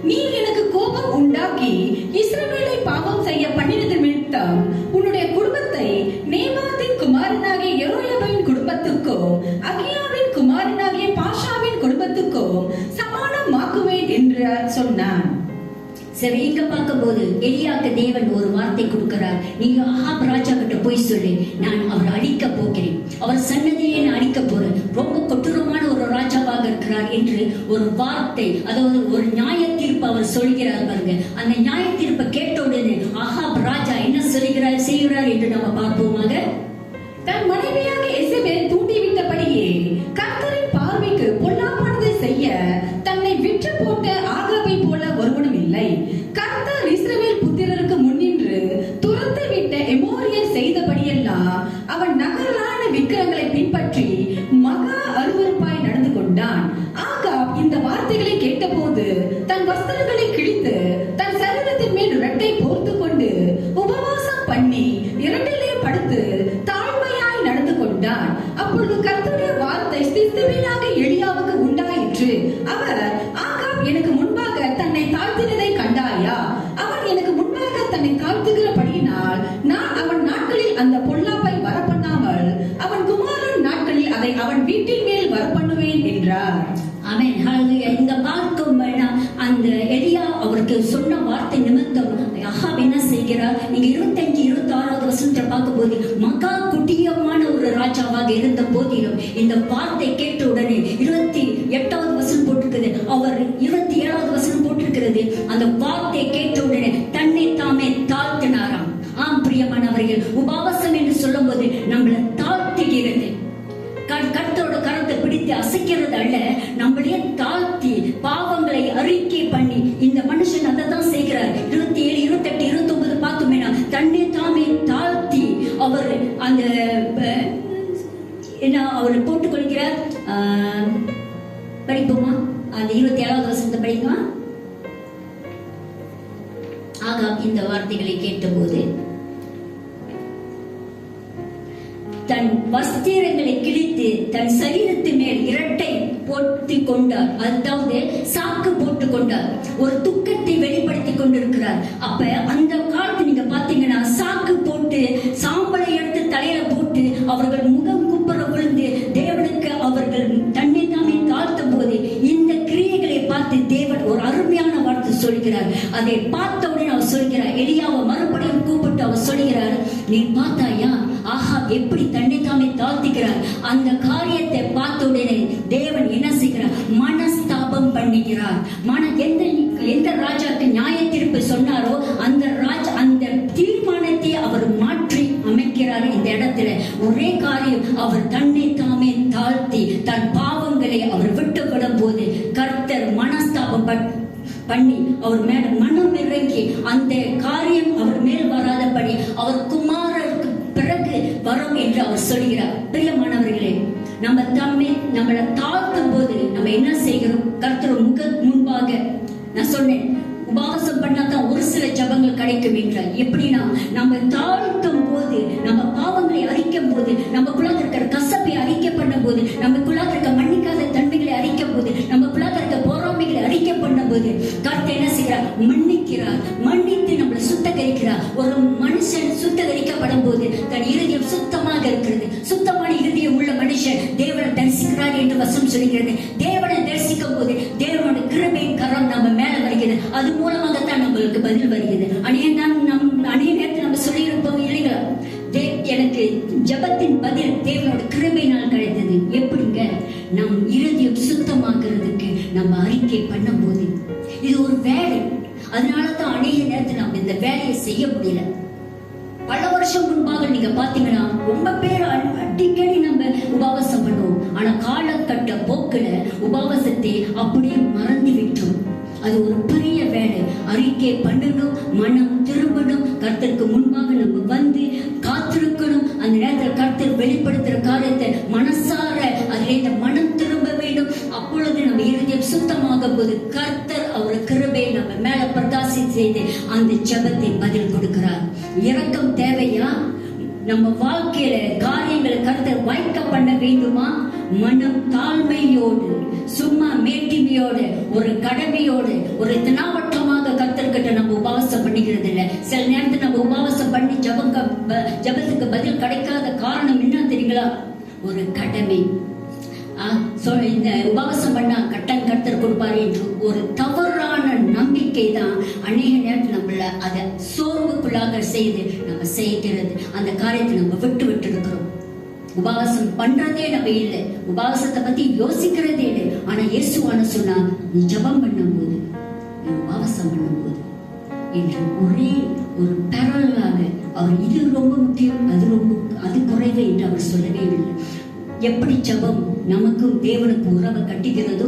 நீ எனக்கு கோபம் உண்டாக்கி இஸ்ரவேலை பாவம் செய்ய பண்ணினது நிமித்தம் உன்னுடைய குடும்பத்தை நேபாத்தின் குமாரனாகிய யெரோயாவின் குடும்பத்துக்கும் அகியாவின் குமாரனாகிய பாஷாவின் குடும்பத்துக்கும் சமானமாக்குவேன் என்று சொன்னான். சரி, இங்க பார்க்கும்போது எலியாக்கு தேவன் ஒரு வார்த்தை கொடுக்கிறார். நீங்க ஆகாப் ராஜா கிட்ட போய் சொல்லி, நான் அவரை அழிக்க போகிறேன், அவர் சன்னதியை நான் அழிக்க போறேன், ரொம்ப கொடூரமான ஒரு ராஜாவாக இருக்கிறார் என்று ஒரு வார்த்தை, அதாவது ஒரு நியாய தீர்ப்பு அவர் சொல்கிறார் பாருங்க. அந்த நியாய தீர்ப்பை கேட்ட உடனே ஆகாப் ராஜா என்ன செய்கிறார் என்று நம்ம பார்ப்போமாக. தன் மனைவியாக எசபேல் தூண்டிவிட்டபடியே கர்த்தரின் பார்வைக்கு பொல்லாப்பானதை செய்ய தன்னை விற்று போட்ட ஆகாபை போல ஒருவனும் இல்லை. கர்த்தர் இஸ்ரவேல் புத்திரருக்கு முன்னின்று துரத்து விட்ட எமோரியர் செய்தபடியெல்லாம் அவன் நகரான விக்கிரங்களை பின்பற்றி மகா அருவருப்பாய் நடந்து கொண்டான். ஆகாப் இந்த வார்த்தைகளை கேட்டபோது தன் வஸ்திரங்களை கிழித்து தன் சரீரத்தின் மேல் இரட்டை போர்த்து கொண்டு உபவாசம் பண்ணி இரண்டிலே படுத்து தாழ்மையாய் நடந்து கொண்டான். அப்பொழுது கர்த்தருடைய வார்த்தை சிஸ்துவினாக எலியாவுக்கு உண்டாயிற்று. அவர், ஆகாப் எனக்கு முன்பாக தன்னை தாழ்த்தினதை கண்டாயா? அவன் எனக்கு முன்பாக தன்னை தாழ்த்துகிறபடியினால் நான் அவன் நாட்களில் அந்த பொல்லாப்பை வரப்பண்ணாமல் அவன் குமாரன் நாட்களில் அதை அவன் வீட்டின் மேல் வரப்பண்ணுவேன் என்றார். ஆமென், ஹல்லேலூயா. இந்த பார்க்கும் அந்த எலியா அவருக்கு சொன்ன வார்த்தை நிமித்தம் ஆகாப் என்ன செய்கிறார்? நீங்க 25 26வது வசனத்தை பார்க்கும்போது மகா குட்டியமான ஒரு ராஜாவாக இருந்த போதிலும் இந்த வார்த்தை கேட்ட உடனே 28வது வசனம் போட்டிருக்கிறது, அவர் 27வது வசனம் போட்டிருக்கிறது, அந்த வார்த்தை கேட்ட உடனே தன்னை தாமே தாழ்த்தினாராம். ஆம் பிரியமானவர்கள், உபவாசம் என்று சொல்லும் போது நம்மளை தாழ்த்துகிறது. கர்த்தரோட கரத்தை பிடித்து அசைக்கிறது அல்ல, நம்மளையே தாழ்த்தி பாவங்களை அறிக்கை பண்ணி இந்த மனுஷன் அதை தான் செய்கிறார். 27 28 29 பார்த்தோமேனா தன்னை தாமே தாழ்த்தி அவர் அந்த என்ன அவர் போட்டுக் கொள்கிறார். படிப்போமா? அந்த 27வது வசனத்தை படிக்குமா? ஆகாப் இந்த வார்த்தைகளை கேட்டபோது தன் வஸ்திரங்களை கிழித்து தன் சரீரத்து மேல் இரட்டை போட்டு கொண்டார், அதாவது சாக்கு போட்டு கொண்டார், ஒரு துக்கத்தை வெளிப்படுத்தி கொண்டிருக்கிறார். அப்ப அந்த காலத்து நீங்க பாத்தீங்கன்னா சாக்கு போட்டு சாம்பலை எடுத்து தலையில போட்டு அவர்கள் முகம் குப்புற விழுந்து தேவனுக்கு அவர்கள் தன்னை தாமே தாழ்த்தும் போது இந்த கிரியைகளை பார்த்து தேவன் ஒரு அருமையான வார்த்தை சொல்கிறார். அதை பார்த்த உடனே அவர் சொல்கிறார், எலியாவை மறுபடியும் கூப்பிட்டு அவர் சொல்கிறார், நீ பார்த்தாயா ஆகாப் எப்படி தன்னை தாமே தாழ்த்துகிறார்? அந்த காரியத்தை பார்த்த உடனே தேவன் என்ன செய்கிறார்? மனஸ்தாபம் பண்ணுகிறார். எந்த ராஜாக்கு நியாய தீர்ப்பு சொன்னாரோ அந்த தீர்மானத்தை அவர் மாற்றி அமைக்கிறார். இந்த இடத்துல ஒரே காரியம், அவர் தன்னை தாமே தாழ்த்தி தன் பாவங்களை அவர் விட்டுவிடும் போது கர்த்தர் மனஸ்தாபம் பண்ணி அவர் மேல மனம் இறங்கி அந்த காரியம் அவர் மேல் வராதபடி அவர் குமாரருக்கு பிறகு வரும் என்று அவர் சொல்கிறார். பிரியமானவர்களே, நம்மளை தாழ்த்தும் போது நம்ம என்ன செய்கிறோம்? கர்த்தர் முன்பாக நான் சொன்னேன், உபவாசம் பண்ணாதான் ஒரு சில ஜபங்கள் கிடைக்கும் என்றால் எப்படின்னா, நம்ம தாழ்த்தும் போது நம்ம பாவங்களை அறிக்கும் போது, நமக்குள்ளாக இருக்கிற கசப்பை அறிக்கை பண்ணும் போது, நமக்குள்ளாக இருக்க மன்னிக்காத தன்மைகளை அறிக்கும் போது, நமக்குள்ளாக இருக்க பொறாமைகளை அறிக்கை பண்ணும் போது கர்த்தர் என்ன செய்கிறார்? மன்னிக்கிறார். மன்னித்து நம்மளை சுத்தகரிக்கிறார். ஒரு மனுஷன் சுத்தகரிக்கப்படும் போது தன் இருதயம் சுத்தமாக இருக்கிறது. சுத்தமான இருதயம் உள்ள மனுஷன் தேவனை தரிசிக்கிறார் என்று வசனம் சொல்கிறது. தேவனை தரிசிக்கும் போது தேவனோட கிருபையின் கரம் நம்ம மேல வருகிறது. அது மூலமாகத்தான் நம்மளுக்கு பதில் வருகிறது. அநேக நேரத்தில் நம்ம சொல்லியிருப்போம் இல்லைங்களா, எனக்கு ஜபத்தின் பதில் தேவனோட கிருபையினால் கிடைத்தது. எப்படிங்க? நம் இருதயம் சுத்தமாக்குறதுக்கு நம்ம அறிக்கை பண்ணும் போது இது ஒரு வேலை. அதனாலதான் அநேக நேரத்தில் நம்ம இந்த வேலையை செய்ய முடியல. பல வருஷம் முன்பாக நீங்க பாத்தீங்கன்னா ரொம்ப பேர் அடிக்கடி நம்ம உபவாசம் பண்ணுவோம். ஆனா காரியத்தை அப்படியே மறந்து விட்டோம். அது ஒரு பெரிய வேலை. அறிக்கை பண்ணணும், மனம் திரும்பணும், கர்த்தருக்கு முன்பாக நம்ம வந்து காத்திருக்கணும். அந்த நேரத்தில் கர்த்தர் வெளிப்படுத்துற காரியத்தை மனசார அதிலே இந்த மனம் திரும்ப வேண்டும். அப்பொழுது நம்ம இருதயம் சுத்தமாக போது கர்த்தர் அவர் கிருபை நம்ம மேல பிரகாசி செய்து அந்த ஜெபத்தை பதில் கொடுக்கிறார். இரக்கம் தேவையா? நம்ம வாழ்க்கையில காரியங்களை கர்த்தர் வாய்க்க பண்ண வேண்டுமா? மனம் தாழ்மையோடு, சும்மா மேட்டிமையோடு, ஒரு கடமையோடு, ஒரு தினாவட்டமாக கர்த்தர்கிட்ட நம்ம உபவாசம் பண்ணிக்கிறது இல்லை. சில நேரத்தில் நம்ம உபவாசம் பண்ணி ஜபத்துக்கு பதில் கிடைக்காத காரணம் என்ன தெரியுங்களா? ஒரு கடமை. இந்த உபவாசம் பண்ணா கர்த்தர் கொடுப்பாரு என்று ஒரு தவறான நம்பிக்கை தான் அநேக நேரத்தில் நம்மள அதை சோர்வுக்குள்ளாக செய்து நம்ம செய்கிறது. அந்த காரியத்தை நம்ம விட்டு இருக்கிறோம். உபவாசம் பண்றதே நம்ம இல்லை, உபவாசத்தை பத்தி யோசிக்கிறதே இல்லை. ஆனா இயேசுவான சொன்னா, நீ ஜபம் பண்ணும் போது, நீ உபவாசம் பண்ணும் போது என்று ஒரே ஒரு பேரலாக அவர் இது ரொம்ப முக்கியம், அது குறைவு என்று அவர் சொல்லவே இல்லை. எப்படி ஜபம் நமக்கும் தேவனுக்கும் உறவை கட்டுகிறதோ,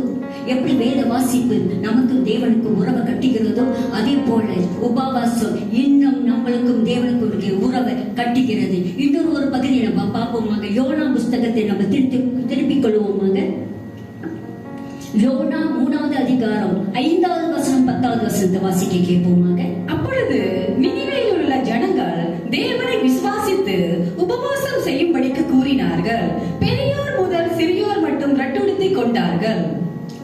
எப்படி வேத வாசிப்பு நமக்கும் தேவனுக்கும் உறவை கட்டுகிறதோ, அதே போல உபவாசம் இன்னும் நம்மளுக்கும் தேவனுக்கும் உறவை கட்டுகிறது. இன்னொரு ஒரு பகுதியை நம்ம பார்ப்போமாக. யோனா புஸ்தகத்தை நம்ம திருப்பிக் கொள்வோமாக. யோனா 3வது அதிகாரம் 5வது வசனம் 10வது வசனத்தை வாசிக்க கேட்போமாக. அப்பொழுது நினிவேயில் உள்ள ஜனங்கள் தேவனை விசுவாசித்து உபவாசம் செய்யும்படிக்கு கூறினார்கள். பெரியோர் முதல் சிறியோர் மட்டும் ரட்டுடுத்திக் கொண்டார்கள்.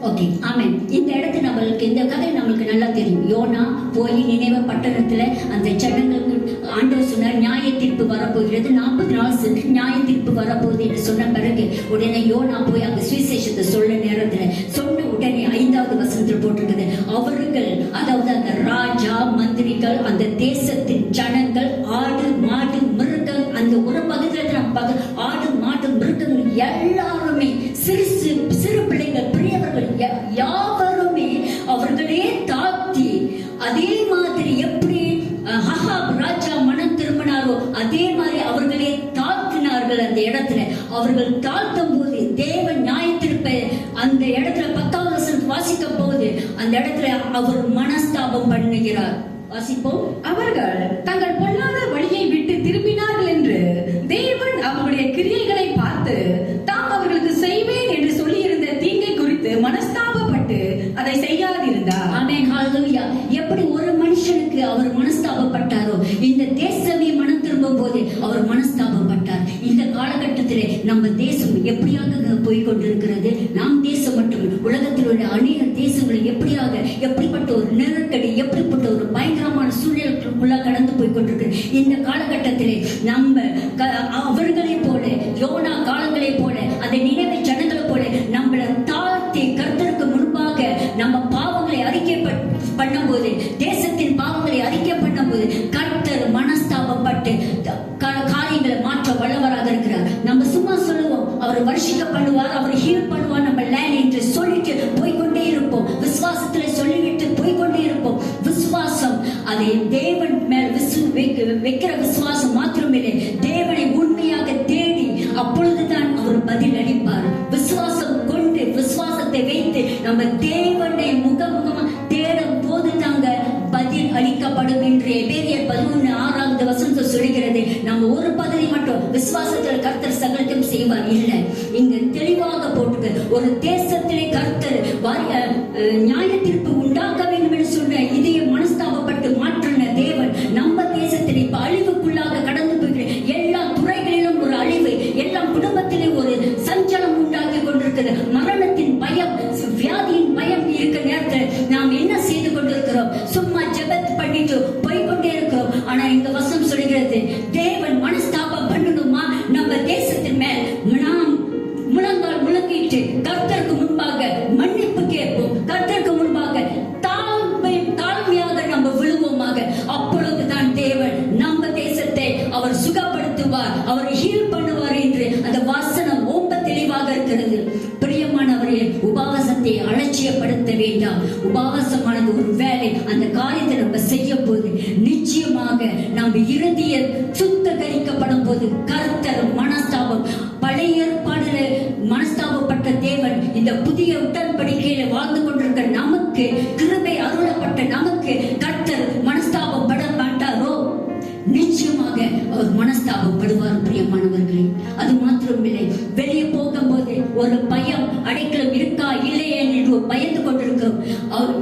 ஓகே, ஆமென். இந்த இடத்துல நம்மளுக்கு இந்த கதை நம்மளுக்கு நல்லா தெரியும். யோனா போய் நினைவே பட்டணத்துல அந்த ஜனங்களுக்கு ஆண்டவர் சொன்னார், நியாய தீர்ப்பு வரப்போகிறது, 40 நாள் சென்று நியாய தீர்ப்பு வரப்போகுது என்று சொன்ன பிறகு உடனே யோனா போய் அங்க சுவிசேஷத்தை சொல்ல நேரத்துல சொன்ன உடனே 5வது வசனத்தில் போட்டிருக்குது, அவர்கள் அதாவது அந்த ராஜா மந்திரிகள் அந்த தேசத்தின் ஜனங்கள் ஆடு மாடு மிருகங்கள் அந்த ஒரு பகுதியில் ஆடு மாடு மிருகங்கள் எல்லாருமே சிறு பிள்ளைகள் பெரியவர்கள் யாவருமே அவர்களே தாழ்த்தி, அதே மாதிரி எப்படி அகாப் ராஜா மனம் திரும்பினாரோ அதே மாதிரி அவர்களே தாழ்த்தினார்கள். அந்த இடத்துல அவர்கள் தாழ்த்தும் போது தேவன் நியாயத்திருப்ப அந்த இடத்துல 10வது வசனம் வாசிக்க போது அந்த இடத்துல அவர் மனஸ்தாபம் பண்ணுகிறார். வாசிப்போம். அவர்கள் தங்கள் பொல்லாத வழியை விட்டு திரும்பினார்கள் என்று தேவன் அவருடைய கிரியைகளை பார்த்து தாம் அவர்களுக்கு செய்வேன் என்று சொல்லி இருந்த தீங்கை குறித்து மனஸ்தாபப்பட்டு அதை செய்யாதிருந்தார். ஆமென், ஹalleluya. எப்படி ஒரு மனுஷனுக்கு அவர் மனஸ்தாபப்பட்டாரோ, இந்த தேசமே மனம் திரும்பும் போது அவர் மனஸ்தாபப்பட்டார். இந்த காலகட்டத்திலே நம்ம தேசம் எப்படியாக போய்கொண்டிருக்கிறது? நாம் தேசம் மட்டும் உலகத்தில் உள்ள அநேக தேசங்களை எப்படிப்பட்ட ஒரு நெருக்கடி, எப்படிப்பட்ட ஒரு பயங்கரமான சூழ்நிலைக்குள்ள கடந்து போய்கொண்டிருக்கிறது. இந்த காலகட்டத்திலே நம்ம அவர்களை போல, யோனா காலங்களை போல, அந்த நினைவை ஜனங்களை போல நம்மளை தாழ்த்தி கர்த்தருக்கு முன்பாக நம்ம பாவங்களை அறிக்கை பண்ணும்போது, தேசத்தின் பாவங்களை அறிக்கை பண்ணும்போது கர்த்தர் மனஸ்தாபப்பட்டு காரியங்களை மாற்ற வல்லவராக இருக்கிறார். நம்ம சும்மா சொல்லுவோம், அவர் வருஷிக்க பண்ணுவார், அவர் ஹீல் பண்ணுவார் நம்ம லேண்ட் என்று சொல்லிட்டு போய்கொண்டே இருப்போம். விசுவாசத்துல சொல்லிவிட்டு போய்கொண்டே இருப்போம். விசுவாசம் அதை தேவன் மேல் வைக்கிற விசுவாசம் மாத்திரமில்லை, தேவனை உண்மையாக தேடி அப்பொழுதுதான் அவர் பதில் அளிப்பார். விசுவாசம் கொண்டு விசுவாசத்தை வைத்து நம்ம தேவனை முகமுகமா தேடும் போது தாங்க பதில் அளிக்கப்படும் என்று எபேசியர் 11:6வது வசனம் சொல்கிறது. நம்ம ஒரு பகுதி மட்டும் விசுவாசத்தில் கர்த்தர் சகலத்தையும் செய்வார் இல்லை. இங்க தெளிவாக போட்டு ஒரு தேசத்திலே கர்த்தர் நியாய தீர்ப்பு உண்டாக்க வேண்டும் என்று சொன்ன இதை மனஸ்தாபப்பட்டு மாற்றின தேவன் நம்ம தேசத்தில் இப்ப அழிவுக்குள்ளாக கடந்து போகிற எல்லா துறைகளிலும் ஒரு அழிவு, எல்லா குடும்பத்திலே ஒரு சஞ்சலம் உண்டாக்கி கொண்டிருக்கிறது. மரணத்தின் பயம், வியாதியின் பயம் இருக்க நேரத்தில் நாம் என்ன செய்து கொண்டிருக்கிறோம்? சும்மா ஜெபத் பண்ணிட்டு போய்கொண்டே இருக்கிறோம். ஆனா இந்த வசனம் சொல்கிறது, தேவன் மனஸ்தாபம் பண்ணணுமா நம்ம தேசத்தின் மேல் நாம் முழங்கால் முழங்கிட்டு கர்த்தருக்கு முன்பாக மன்னிப்பு கேட்போம். கர்த்தருக்கு முன்பாக தாழ்மையாக நம்ம விழுவோமாக. அப்பொழுதுதான் தேவன் நம்ம தேசத்தை அவர் சுகப்படுத்துவார், அவர் ஹீல் பண்ணுவார் என்று அந்த வசனம் ரொம்ப தெளிவாக இருக்கிறது. பிரியமானவரே, உபவாசத்தை அலட்சியப்படுத்த வேண்டாம். உபவாசமானது ஒரு வேலை. அந்த காரியத்தை நம்ம செய்யும் போது நிச்சயமாக நம்ம இறுதிய சுத்தகரிக்கப்படும் போது கர்த்தர் மனஸ்தாபம், பழைய ஏற்பாடுல மனஸ்தாபப்பட்ட தேவன் இந்த புதிய உடன்படிக்கையில வாழ்ந்து கொண்டிருக்கிற நமக்கு, கிருபை அருளப்பட்ட நமக்கு கர்த்தர் மனஸ்தாபம் பட மாட்டாரோ? நிச்சயமாக அவர் மனஸ்தாபப்படுவார் பிரியமானவர்களே. அது மாத்திரமில்லை, வெளியே போகும்போது ஒரு பயம், அடைக்கலம் இருக்கா இல்லையே என்று பயந்து கொண்டிருக்கிறோம். அவர்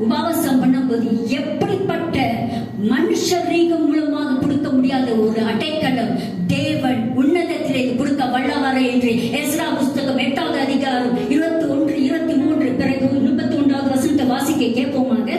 உபவாசம் பண்ணும்போது எப்படிப்பட்ட மனுஷரீகம் மூலமாக கொடுக்க முடியாத ஒரு அடைக்கலம் தேவன் உன்னதத்திலே கொடுக்க வல்லவரே என்று எஸ்ரா புஸ்தகம் 8வது அதிகாரம் 21, 23 பிறகு 31வது வசனத்தை வாசிக்க கேட்போமாக.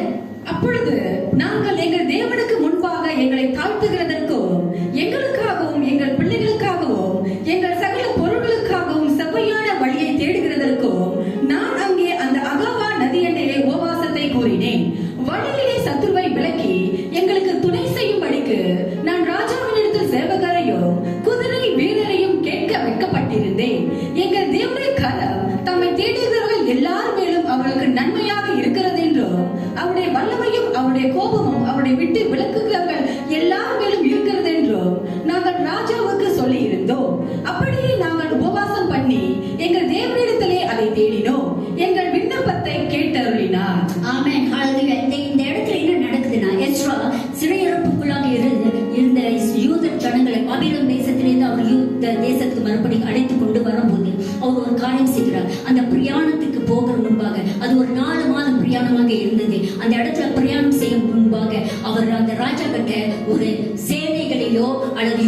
அப்பொழுது நாங்கள் எங்கள் தேவனுக்கு முன்பாக எங்களை தாழ்த்துகிறதற்கும், எங்களுக்காகவும் எங்கள் பிள்ளைகளுக்காகவும் எங்கள் சகல பொருள்களுக்காகவும் செவ்வையான வழியை தேடுகிறதற்கும் நான் அங்கே அந்த அகாவா நதியண்டையிலே உபவாசத்தை கூறினேன். வழியிலே சத்துருவை விலக்கி எங்களுக்கு துணை செய்யும்படிக்கு நான் ராஜாவினிடத்தில் சேவகரையும் குதிரை வீரரையும் கேட்க வைக்கப்பட்டிருந்தேன். எங்கள் தேவனுடைய கரம் தம்மை தேடுகிறவர்கள் எல்லார் மேலும் அவர்களுக்கு நன்மையாக இருக்கிறது என்றும், அவருடைய வல்லமையும் அவருடைய கோபமும் அவருடைய விட்டு விலக்குகிறவர்கள் எல்லார் மேலும் இருக்கிறது என்றும் நாங்கள் ராஜாவுக்கு சொல்லி இருந்தோம். அப்படியே நாங்கள் உபவாசம் பண்ணி எங்கள் தேவனிடத்திலே அதை தேடினோம். எங்கள் விண்ணப்பத்தை கேட்டருளினார். ஆமென். ஹல்லேலூயா. இந்த இடத்துல என்ன நடக்குதுன்னா, எஸ்ரா சிறையிருப்புக்குள்ளாக இருந்த யூத ஜனங்களை பாபிலோன் தேசத்திலிருந்து அவர் யூத தேசத்துக்கு மறுபடி அழைத்து கொண்டு வரும்போது அவர் ஒரு காரியம் செய்கிறார். அந்த பிரயாணத்துக்கு போகிற முன்பாக, அது ஒரு 4 மாதம் பிரயாணமாக இருந்தது. அந்த இடத்துல பிரயாணம் செய்யும் முன்பாக அவர் அந்த ராஜா கிட்ட ஒரு சேனைகளிலோ அல்லது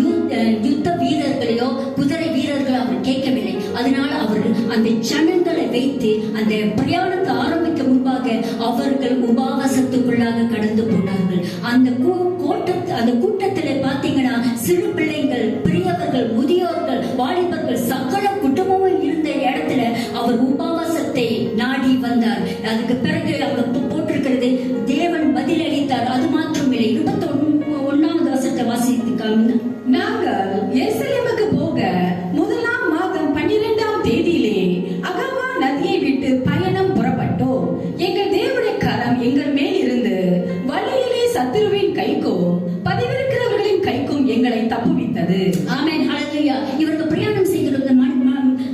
யுத்த வீரர்களையோ குதிரை வீரர்கள் அவர் கேட்கவில்லை. அதனால அவர் அந்த ஜனங்களை வைத்து அந்த பிரயாணத்தை ஆரம்பிக்க முன்பாக அவர்கள் உபவாசத்துக்குள்ளாக கடந்து போனார்கள். அந்த கூட்டத்திலே பாத்தீங்கன்னா சிறு பிள்ளைகள், பெரியவர்கள், முதியோர்கள், வாலிபர்கள், சகல குடும்பமும் இருந்த இடத்துல அவர் உபவாசத்தை நாடி வந்தார். அதுக்கு பிறகு அவர் போட்டிருக்கிறது, தேவன் பதில் அளித்தார். அது மாத்திரமில்லை, 21வது வசனத்தை வாசித்துக்காங்க. நாங்கள் எருசலேமுக்கு போக 1ஆம் மாதம் 12ஆம் தேதியிலே அகாவா நதியை விட்டு பயணம் புறப்பட்டோம். எங்கள் தேவனுடைய கரம் எங்கள் மேல் இருந்து வழியிலே சத்துருவின் கைக்கும் பதிவிருக்கிறவர்களின் கைக்கும் எங்களை தப்புவித்தது. ஆமென். ஹல்லேலூயா. இவர்கள் பிரயாணம் செய்கிறது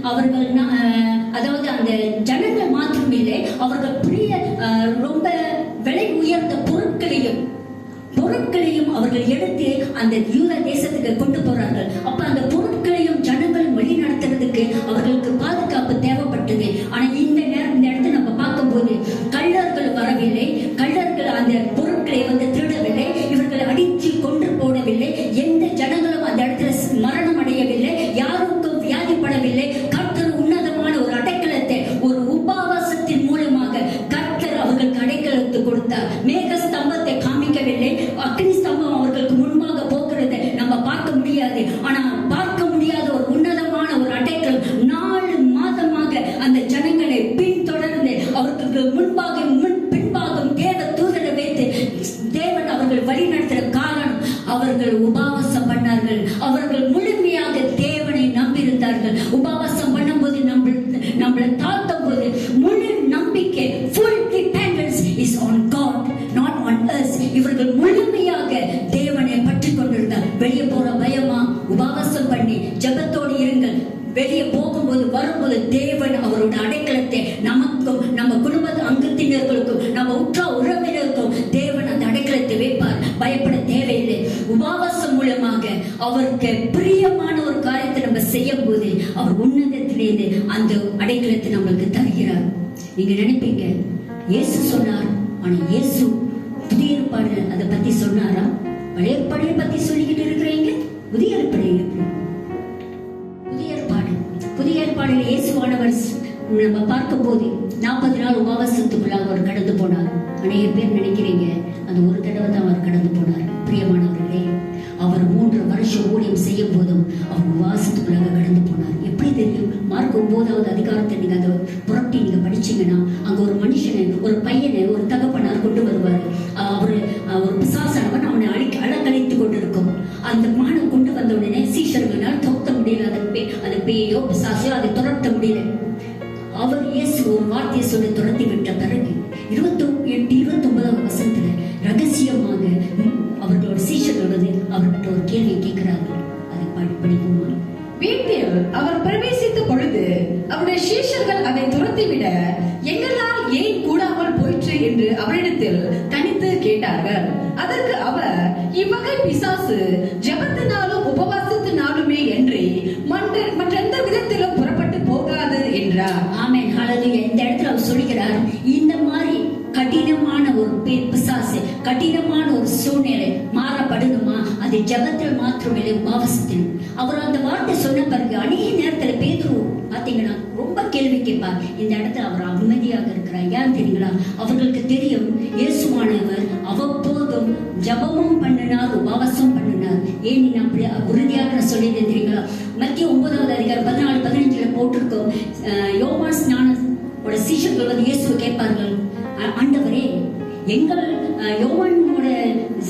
அவர்கள் அதாவது அந்த ஜனங்கள் மாத்திரமில்லை, அவர்கள் ரொம்ப விலை உயர்ந்த பொருட்களையும் அவர்கள் எடுத்து அந்த யூத தேசத்துக்கு கொண்டு போறார்கள். அப்ப அந்த பொருட்களையும் ஜனங்களும் வழி நடத்துறதுக்கு அவர்களுக்கு பாதுகாப்பு தேவைப்பட்டது. ஆனா இந்த இடத்துல நம்ம பார்க்கும்போது கள்ளர்கள் வரவில்லை, கள்ளர்கள் அந்த பொருட்களை திருடவில்லை, இவர்களை அடித்து கொன்று போடவில்லை, எந்த ஜனங்களும் அந்த இடத்துல மரணம் அடையவில்லை, யாருக்கும் வியாதிப்படவில்லை. கர்த்தர் உன்னதமான ஒரு அடைக்கலத்தை ஒரு உபவாசத்தின் மூலமாக கர்த்தர் அவர்களுக்கு அடைக்கலத்தை கொடுத்தார். மேக ஸ்தம்பத்தை காமிக்கவில்லை, அக்னி ஸ்தம்பம் அவர்களுக்கு முன்பாக போகிறதை நம்ம பார்க்க முடியாது. ஆனா பார்க்க முடியாத ஒரு உன்னதமான ஒரு அடைக்கலம் 4 மாதமாக அந்த ஜனங்களை பின்தொடர்ந்து அவர்களுக்கு பின்பாகம் தேவ தூதரை வைத்து தேவன் அவர்கள் வழி நடத்துற காரணம், அவர்கள் உபவாசம் பண்ணார்கள். அவர்கள் முழுமையாக தேவனை நம்பியிருந்தார்கள். உபவாசம் பண்ணும்போது நம்மளை தாழ்த்தும் போது முழு நம்பிக்கை, full dependence is on God, not on us. இவர்கள் முழுமையாக தேவனை பற்றி கொண்டிருந்தார். வெளியே போற பயமா? உபவாசம் பண்ணி ஜெபத்தோடு இருங்கள். வெளியே போகும்போது வரும்போது தேவன் அவரோட அடைக்கலத்தை நமக்கும் நம்ம குடும்ப அங்கத்தினர்களுக்கும் நம்ம உற்ற உறவினருக்கும் தேவன் அந்த அடைக்கலத்தை வைப்பார். பயப்பட தேவையில்லை. உபவாசம் மூலமாக அவருக்கு பிரியமான ஒரு காரியத்தை நம்ம செய்யும் போது அவர் உன்னதத்திலிருந்து அந்த அடைக்கலத்தை நம்மளுக்கு தருகிறார். நீங்க நினைப்பீங்க இயேசு சொன்னார், ஆனா இயேசு புதிய ஏற்பாடு அதை பத்தி சொன்னாரா? பழைய ஏற்பாடை பத்தி சொல்லிக்கிட்டு இருக்கிறீங்க. புதிய ஏற்பாடில் இயேசுவானவர் நம்ம பார்க்கும் போது 40 நாள் உபவாசத்துக்குள்ளாக அவர் கடந்து போனார். அநேக பேர் நினைக்கிறீங்க அந்த ஒரு தடவை தான் அவர் கடந்து போனார். பிரியமானவர்களே, அவர் 3 வருஷம் ஊழியம் செய்யும் போதும் அவர் உபவாசத்துக்குள்ளாக கடந்து போனார். எப்படி தெரியும்? மார்க் 9வது அதிகாரத்தை நீங்க அதை புரட்டி நீங்க படிச்சீங்கன்னா அங்க ஒரு மனுஷனை, ஒரு பையனை ஒரு தகப்பனார் கொண்டு வருவார். அவரு ஒரு பிசாசானவன் அவனை அலக்கழித்து கொண்டிருக்கும். அந்த மானம் கொண்டு வந்த உடனே சீஷர்களால் துரத்த முடியல. அந்த பேயோ பிசாசோ அதை துரத்த முடியல. அவர் இயேசு ஒரு வார்த்தையை சொல்லி துரத்தி விட்ட பிறகு 28-29வது வசனத்துல ரகசியமாக அவர்களோட சீஷர்களோடு அவர்கிட்ட ஒரு கேள்வி கேட்கிறார்கள். அதை படிக்குமா? வீட்டில் அவர் பிரவேசித்த பொழுது அவருடைய சீஷர்கள் அவர்கள் அதை துரத்திவிட எங்களால் ஏன் கூடாமல் போயிற்று என்று அவரிடத்தில் தனித்து கேட்டார்கள். அதற்கு அவர், இவ்வகை பிசாசு ஜெபத்தினாலும் உபவாசத்தினாலுமே என்று மற்றெந்த விதத்திலும் புறப்பட்டு போகாது என்றார். ஆமென், ஹல்லேலூயா. இந்த இடத்துல அவர் சொல்கிறார், இந்த மாதிரி கடினமான ஒரு பிசாசு, கடினமான ஒரு சூழ்நிலை மாறப்படணுமா, அது ஜெபத்தில் மாத்திரமில்லை, உபவாசத்தில். அவர் அந்த வார்த்தை சொன்ன பிறகு அநேக நேரத்துல பேதுரு பாத்தீங்கன்னா ரொம்ப கேள்வி கேட்பார். இந்த இடத்துல அவர் அமைதியாக இருக்கிறார். ஏன் தெரியுங்களா? அவர்களுக்கு தெரியும் இயேசுவானவர் அவ்வப்போதும் ஜபமும் பண்ணினார், உபவாசம் பண்ணினார். ஏன் நான் அப்படி உறுதியாக சொல்லியிருந்தேன் தெரியுங்களா? மத்திய 9வது அதிகாரம் 14-15 போட்டிருக்கோம். யோவான் ஸ்நானோட சீஷர்கள் வந்து இயேசுவை கேட்பார்கள், ஆண்டவரே, எங்கள் யோவானோட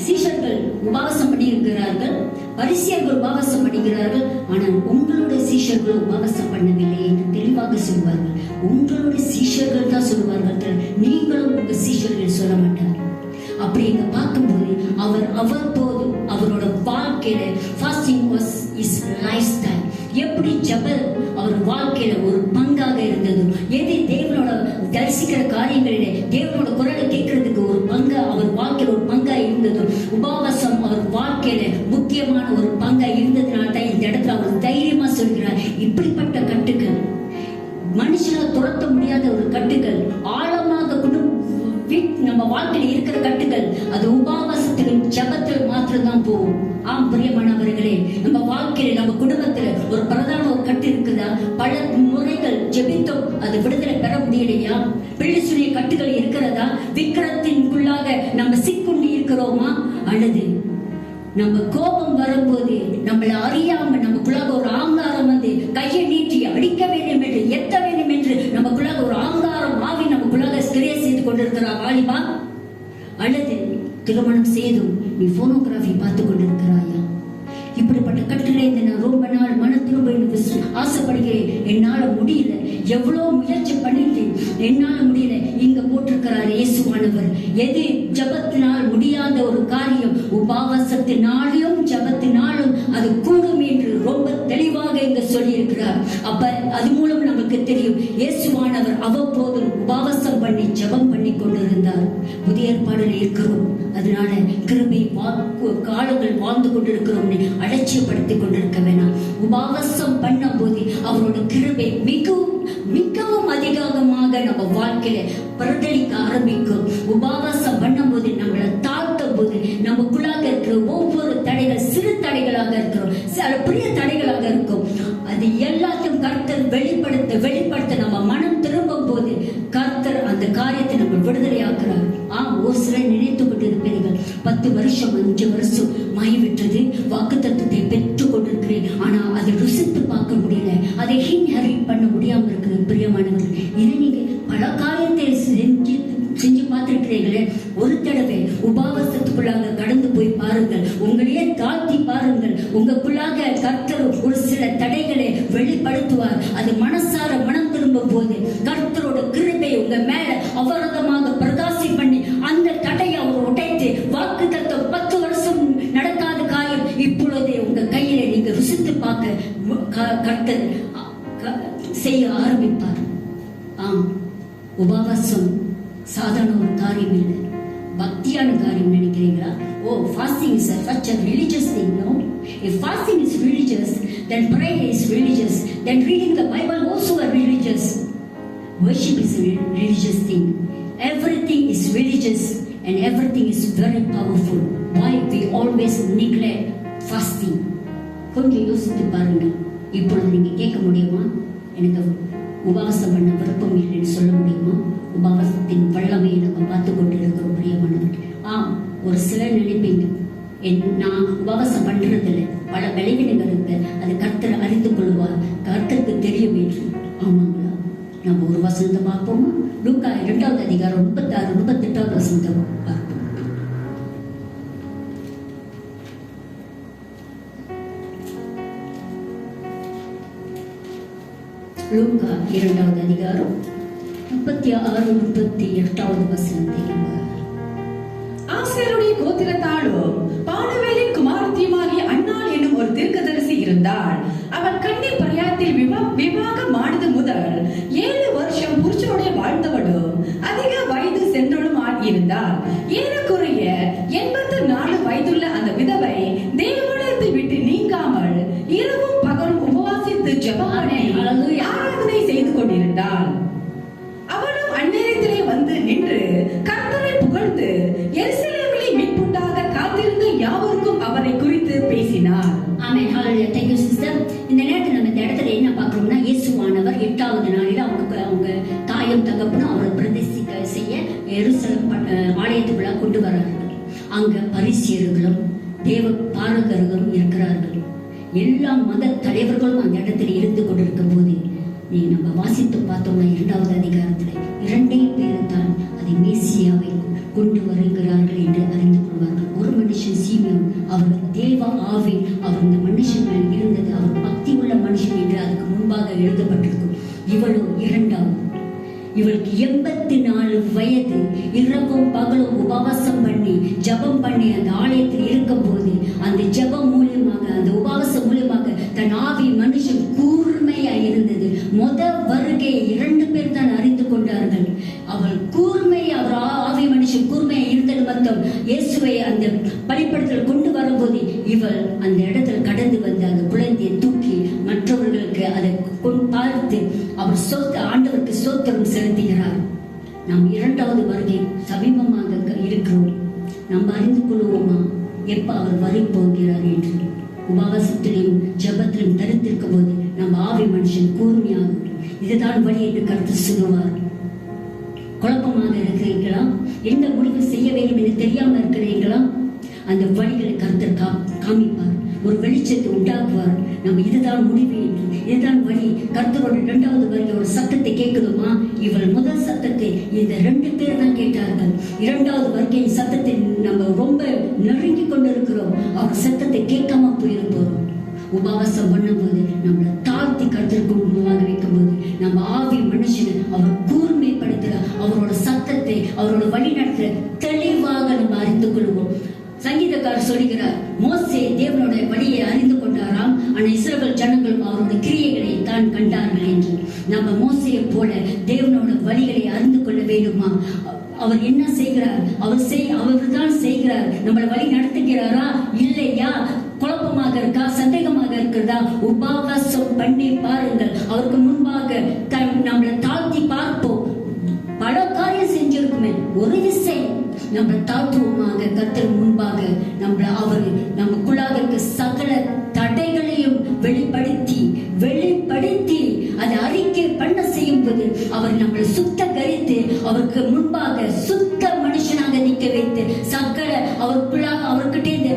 சீஷர்கள் உபவாசம் பண்ணி இருக்கிறார்கள், பரிசேயர்கள் உபவாசம் பண்ணுகிறார்கள், ஆனால் உங்களுடைய சீஷர்கள் உபவாசம் பண்ணவில்லை என்று தெளிவாக சொல்வார்கள். உங்களுடைய சீஷர்கள் தான் சொல்வார்கள், நீங்களும் உங்க சீஷர்கள் சொல்ல மாட்டார். அப்படி இங்க பார்க்கும்போது அவர் அவ்வப்போது அவரோட வாழ்க்கையில fasting was is life style. எப்படி ஜெபம் அவர் வாழ்க்கையில ஒரு பங்காக இருந்தது. எது தேவனோட தரிசிக்கிற காரியங்களிலே தேவனோட குரலை கேட்கறதுக்கு ஒரு பங்கா அவர் வாழ்க்கையில ஒரு பங்கா இருந்தது. உபவாசம் அவர் வாழ்க்கையில முக்கியமான ஒரு பங்கா இருந்ததுனால தான் இந்த இடத்துல அவர் தைரியமா சொல்கிறார், இப்படிப்பட்ட கட்டுகள், மனுஷனால் துரத்த முடியாத ஒரு கட்டுகள், ஆழமாக நம்ம வாழ்க்கையில இருக்கிற கட்டுகள், அது உபவாசத்திலும் ஜெபத்தில் மாத்திரம்தான் போகும். ஆம் பிரியமானவர்களே, நம்ம வாழ்க்கையில நம்ம குடும்பத்துல ஒரு பிரதான ஒரு கட்டு இருக்குதா? பல முறைகள் ஜெபித்தோம், அது விடுதலை பெற முடியலையா? பிள்ளை சுழிய கட்டுகள் இருக்கிறதா? விக்கிரத்தின்குள்ளாக நம்ம சிக்குண்டி இருக்கிறோமா? அல்லது நம்ம கோபம் வரும்போது நம்மள அறியாம நமக்குள்ளாக ஒரு ஆங்காரம் வந்து கையை நீட்டி அடிக்க வேண்டும் என்று, எத்த வேண்டும் என்று நமக்குள்ளாக ஒரு ஆங்காரம் ஆவி நமக்குள்ளாக கிரியை செய்து கொண்டிருக்கிறா வாலிபா? அல்லது திருமணம் செய்தும் நீ போனோகிராஃபி பார்த்து கொண்டிருக்கிறாயா? இப்படிப்பட்ட கட்டுரை நான் ரொம்ப நாள் மன திரும்ப ஆசைப்படுகிறேன், என்னால முடியல, எவ்வளவு முயற்சி பண்ணிட்டு என்னால முடியல. இங்க போட்டிருக்கிறார் இயேசுவானவர், எது ஜபத்தினால் முடியாத ஒரு காரியம் உபவாசத்தினாலும் ஜபத்தினாலும் அது கூடும் என்று ரொம்ப தெளிவாக இங்க சொல்லி இருக்கிறார். அப்ப அது மூலம் நமக்கு தெரியும் இயேசுவானவர் அவ்வப்போதும் உபவாசம் பண்ணி ஜபம் பண்ணி கொண்டிருந்தார். புதிய ஏற்பாடுல இருக்கிறோம், அதனால கிருபை காலங்கள் வாழ்ந்து கொண்டிருக்கிறோம், அலட்சியப்படுத்திக் கொண்டிருக்க வேணாம். உபவாசம் பண்ணும் போது அவரோட கிருபை மிகவும் மிகவும் அதிகமாக நம்ம வாழ்க்கையில பிரதிலிக்க ஆரம்பிக்கும். உபவாசம் பண்ணும் போது நம்மளை தாழ்த்தும் போது நமக்குள்ளாக இருக்கிற ஒவ்வொரு தடைகள் சிறு தடைகளாக இருக்கிறோம், சில பெரிய தடைகளாக இருக்கும். அது எல்லாத்தையும் கர்த்தர் வெளிப்படுத்த நம்ம மனம் திரும்பும் போது கர்த்தர் அந்த காரியத்தை நம்ம விடுதலையாக்குறார். ஒரு சிலர் நினைத்து கொண்டிருப்பீர்கள், 10 வருஷம் 5 வருஷம் மாறிவிட்டது, வாக்கு தத்துவத்தை பெற்றுக் கொண்டிருக்கிறேன், ஆனா அதை ருசித்து பார்க்க முடியல, அதை இன்ஹெரிட் பண்ண முடியாம இருக்கிற பிரியமானவர்கள், இதை நீங்க பல காரியத்தை செஞ்சு பார்த்திருக்கிறீர்களே, ஒரு தடவை உபவாசத்துக்குள்ளாக கடந்து போய் பாருங்கள், உங்களையே தாழ்த்தி பாருங்கள். உங்களுக்குள்ளாக கர்த்தர் ஒரு சில தடைகளை வெளிப்படுத்துவார். அது மனசார மனம் திரும்பும் போது கர்த்தரோட கிருபை உங்க மேல அவரதமாக பிரகாசி பண்ணி அந்த தடையை அவர் உடைத்து வாக்கு தத்துவம் 10 வருஷம் நடக்காத காரியம் இப்பொழுதே உங்க கையில நீங்க ருசித்து பார்க்க கர்த்தர் செய்ய ஆரம்பிப்பார். ஆம், உபவாசம் சாதாரண ஒரு காரியம் இல்லை, பக்தியான காரியம் நினைக்கிறீங்களா? Fasting is such a religious thing, no? If fasting is religious, then prayer is religious, then reading the Bible also a religious. Worship is a religious thing. Everything is religious and everything is very powerful. Why we always neglect fasting? கொஞ்சம் யோசித்து பாருங்க. இப்பொழுது நீங்க கேட்க முடியுமா, எனக்கு உபவாசம் பண்ண விருப்பம் இல்லைன்னு சொல்ல முடியுமா? உபவாசத்தின் வல்லமையை நம்ம பார்த்து கொண்டு இருக்கிறோம் பிரியமானவர்கள். ஒரு சிலர் நினைப்பீங்க, நான் உபவாசம் பண்றதில்லை, பல பலவீனங்கள் இருக்கு, அது கர்த்தர் அறிந்து கொள்வார், கர்த்தருக்கு தெரியும் என்று. ஆமாங்களா? நம்ம ஒரு வசனத்தை பார்ப்போமா? லூக்கா 2வது அதிகாரம் 36-38 வசனத்தை பார்ப்போம். லூக்கா 2வது அதிகாரம் 36-38 வசனத்தை ஆசேருடைய கோத்திரத்தாலும் பானுவேலின் குமாரத்தியுமாகிய அன்னாள் என்னும் ஒரு தீர்க்கதரிசி இருந்தாள். அவள் கன்னி பரியாயத்தில் விவாகமானது முதல் 7 வருஷம் இருந்தாள். அவளும் அந்நேரத்திலே வந்து நின்று கர்த்தரை புகழ்ந்து எருசலேமிலே மீட்புண்டாக காத்திருந்த யாவருக்கும் அவரை குறித்து பேசினார். ஆமென். ஹalleluya. Thank you sister. இந்த நேரத்துல நம்ம இந்த இடத்துல என்ன பார்க்கிறோம்னா, இயேசுவானவர் 8வது நாளில் அவங்க தாயும் தகப்பனும் அவரை பிரதிஷ்டை செய்ய எருசலேம் ஆலயத்துக்குள்ள கொண்டு வரார்கள். அங்க பரிசேயர்களும் தேவ பாரகர்களும் இருக்கிறார்கள். எல்லா மத தலைவர்களும் அந்த இடத்துல இருந்து கொண்டிருக்கும் போது நம்ம வாசித்து பார்த்தோம்னா 2வது அதிகாரத்துல 2 பேர் தான் அதை மேசியாவை கொண்டு வருகிறார்கள் என்று அறிந்து கொள்வார்கள். ஒரு மனுஷன் சீமியோன், அவர் தேவ ஆவி அவர் இந்த மனுஷன் மேல் இருந்தது, அவர் பக்தி உள்ள மனுஷன் என்று அதுக்கு முன்பாக எழுதப்பட்டிருக்கும். இவளோ 2வது. இவளுக்கு 84 வயது. இரவும் பகலும் உபவாசம் பண்ணி ஜபம் பண்ணி அந்த ஆலயத்தில் இருக்கும் போது அந்த ஜபம் மூலியமாக அந்த உபவாசம் மூலியமாக தன் ஆவி மனுஷன் கூர்மையா இருந்தது. வருகை 2 பேர் தான் அறிந்து கொண்டார்கள். அவள் கூர்மை, அவர் ஆவி மனுஷன் கூர்மையா இருந்தது மட்டும் இயேசுவை அந்த பலிபீடத்தில் கொண்டு வரும்போது இவள் அந்த இடத்துல கடந்து வந்து அந்த குழந்தையை தூக்கி மற்றவர்களுக்கு அதை பார்த்து அவர் ஆண்டவருக்கு ஸ்தோத்திரம் செலுத்துகிறார். நாம் 2வது வருகை சமீபமாக இருக்கிறோம். நாம் அறிந்து கொள்வோமா எப்ப அவர் வரப்போகிறார் என்று? உபவாசத்திலும் ஜபத்திலும் தரித்திருக்கும் போது நம் ஆவி மனுஷன் கூர்மையாகும். இதுதான் வழி என்று கருத்து சொல்லுவார். குழப்பமாக இருக்கிறீர்களா? எந்த முடிவு செய்ய வேண்டும் என்று தெரியாம இருக்கிறீர்களா? அந்த வழிகளை கருத்தர் காமிப்பார், ஒரு வெளிச்சத்தை உண்டாக்குவார். நம்ம இதுதான் முடிவு என்று, இதுதான் வழி. கர்த்தரோட 2வது வருகையோட சத்தத்தை கேட்கணுமா? இவள் முதல் சத்தத்தை இந்த 2 பேர் தான் கேட்டார்கள். 2வது வருகையின் சத்தத்தை நம்ம ரொம்ப நெருங்கி கொண்டு இருக்கிறோம். அவர் சத்தத்தை கேட்காம போயிருப்போம். உபவாசம் பண்ணும்போது நம்மளை தாழ்த்தி கருத்திற்கு முன்பாக வைக்கும் போது நம்ம ஆவி மனுஷனை அவர் கூர்மைப்படுத்துற அவரோட சத்தத்தை அவரோட வழி நடத்த தெளிவாக நம்ம அறிந்து கொள்வோம். சங்கீதக்காரர் சொல்கிறார், மோசே தேவனுடைய வழியை அறிந்து கொண்டாராம், ஆனா இஸ்ரவேல் ஜனங்களும் அவருடைய கிரியைகளை தான் கண்டார்கள் என்று. நம்ம மோசையை போல தேவனோட வழிகளை அறிந்து கொள்ள வேண்டுமா? அவர் என்ன செய்கிறார்? அவர் தான் செய்கிறார். நம்மளை வழி நடத்துகிறாரா இல்லையா? குழப்பமாக இருக்கா? சந்தேகமாக இருக்கிறதா? உபவாசம் பண்ணி பாருங்கள். அவருக்கு முன்பாக நம்மளை தாழ்த்தி பார்ப்போம். பல காரியம் செஞ்சிருக்குமே, ஒரு விசை நம்ம தாழ்த்துவமாக கர்த்தர் முன்பாக அவர் நமக்குள்ளாக இருக்க சகல தடைகளையும் வெளிப்படுத்தி அதை அறிக்கை பண்ண செய்யும் போது அவர் நம்மளை சுத்தகரித்து அவருக்கு முன்பாக சுத்த மனுஷனாக நிற்க வைத்து சகல அவருக்குள்ளாக அவர்கிட்ட இருந்து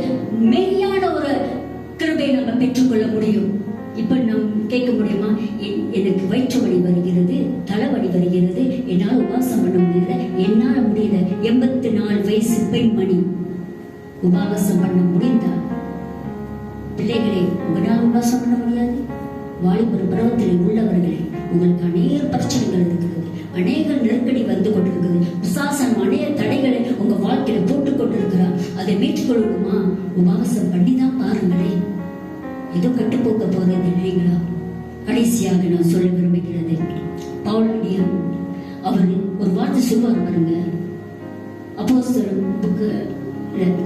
மெய்யான ஒரு கிருபை நம்ம பெற்றுக்கொள்ள முடியும். இப்ப நாம் கேட்க முடியுமா? எனக்கு வயிற்று வலி வருகிறது, தலைவலி வருகிறது, என்னால் உபவாசம் பண்ண முடியல, என்னால முடியல. 84 வயசு பெண்மணி உபவாசம் பண்ண முடிந்தால், பிள்ளைகளே உங்களால் உபவாசம் பண்ண முடியாது? வாலிபர் பருவத்தில் உள்ளவர்களே, உங்களுக்கு அநேக பிரச்சனைகள் இருக்கிறது, அநேக நெருக்கடி வந்து கொண்டிருக்கிறது, பிசாசன் அநேக தடைகளை உங்க வாழ்க்கையில போட்டுக் கொண்டிருக்கிறார். அதை மீட்டுக்கொள்ளணுமா? உபவாசம் பண்ணிதான் பாருங்களேன். ஏதோ கட்டுப்போக்க போறது இல்லைங்களா? கடைசியாக நான் சொல்ல விரும்புகிறது, பவுல் அவர் ஒரு வார்த்தை சொல்வார் பாருங்க. அப்போஸ்தலர்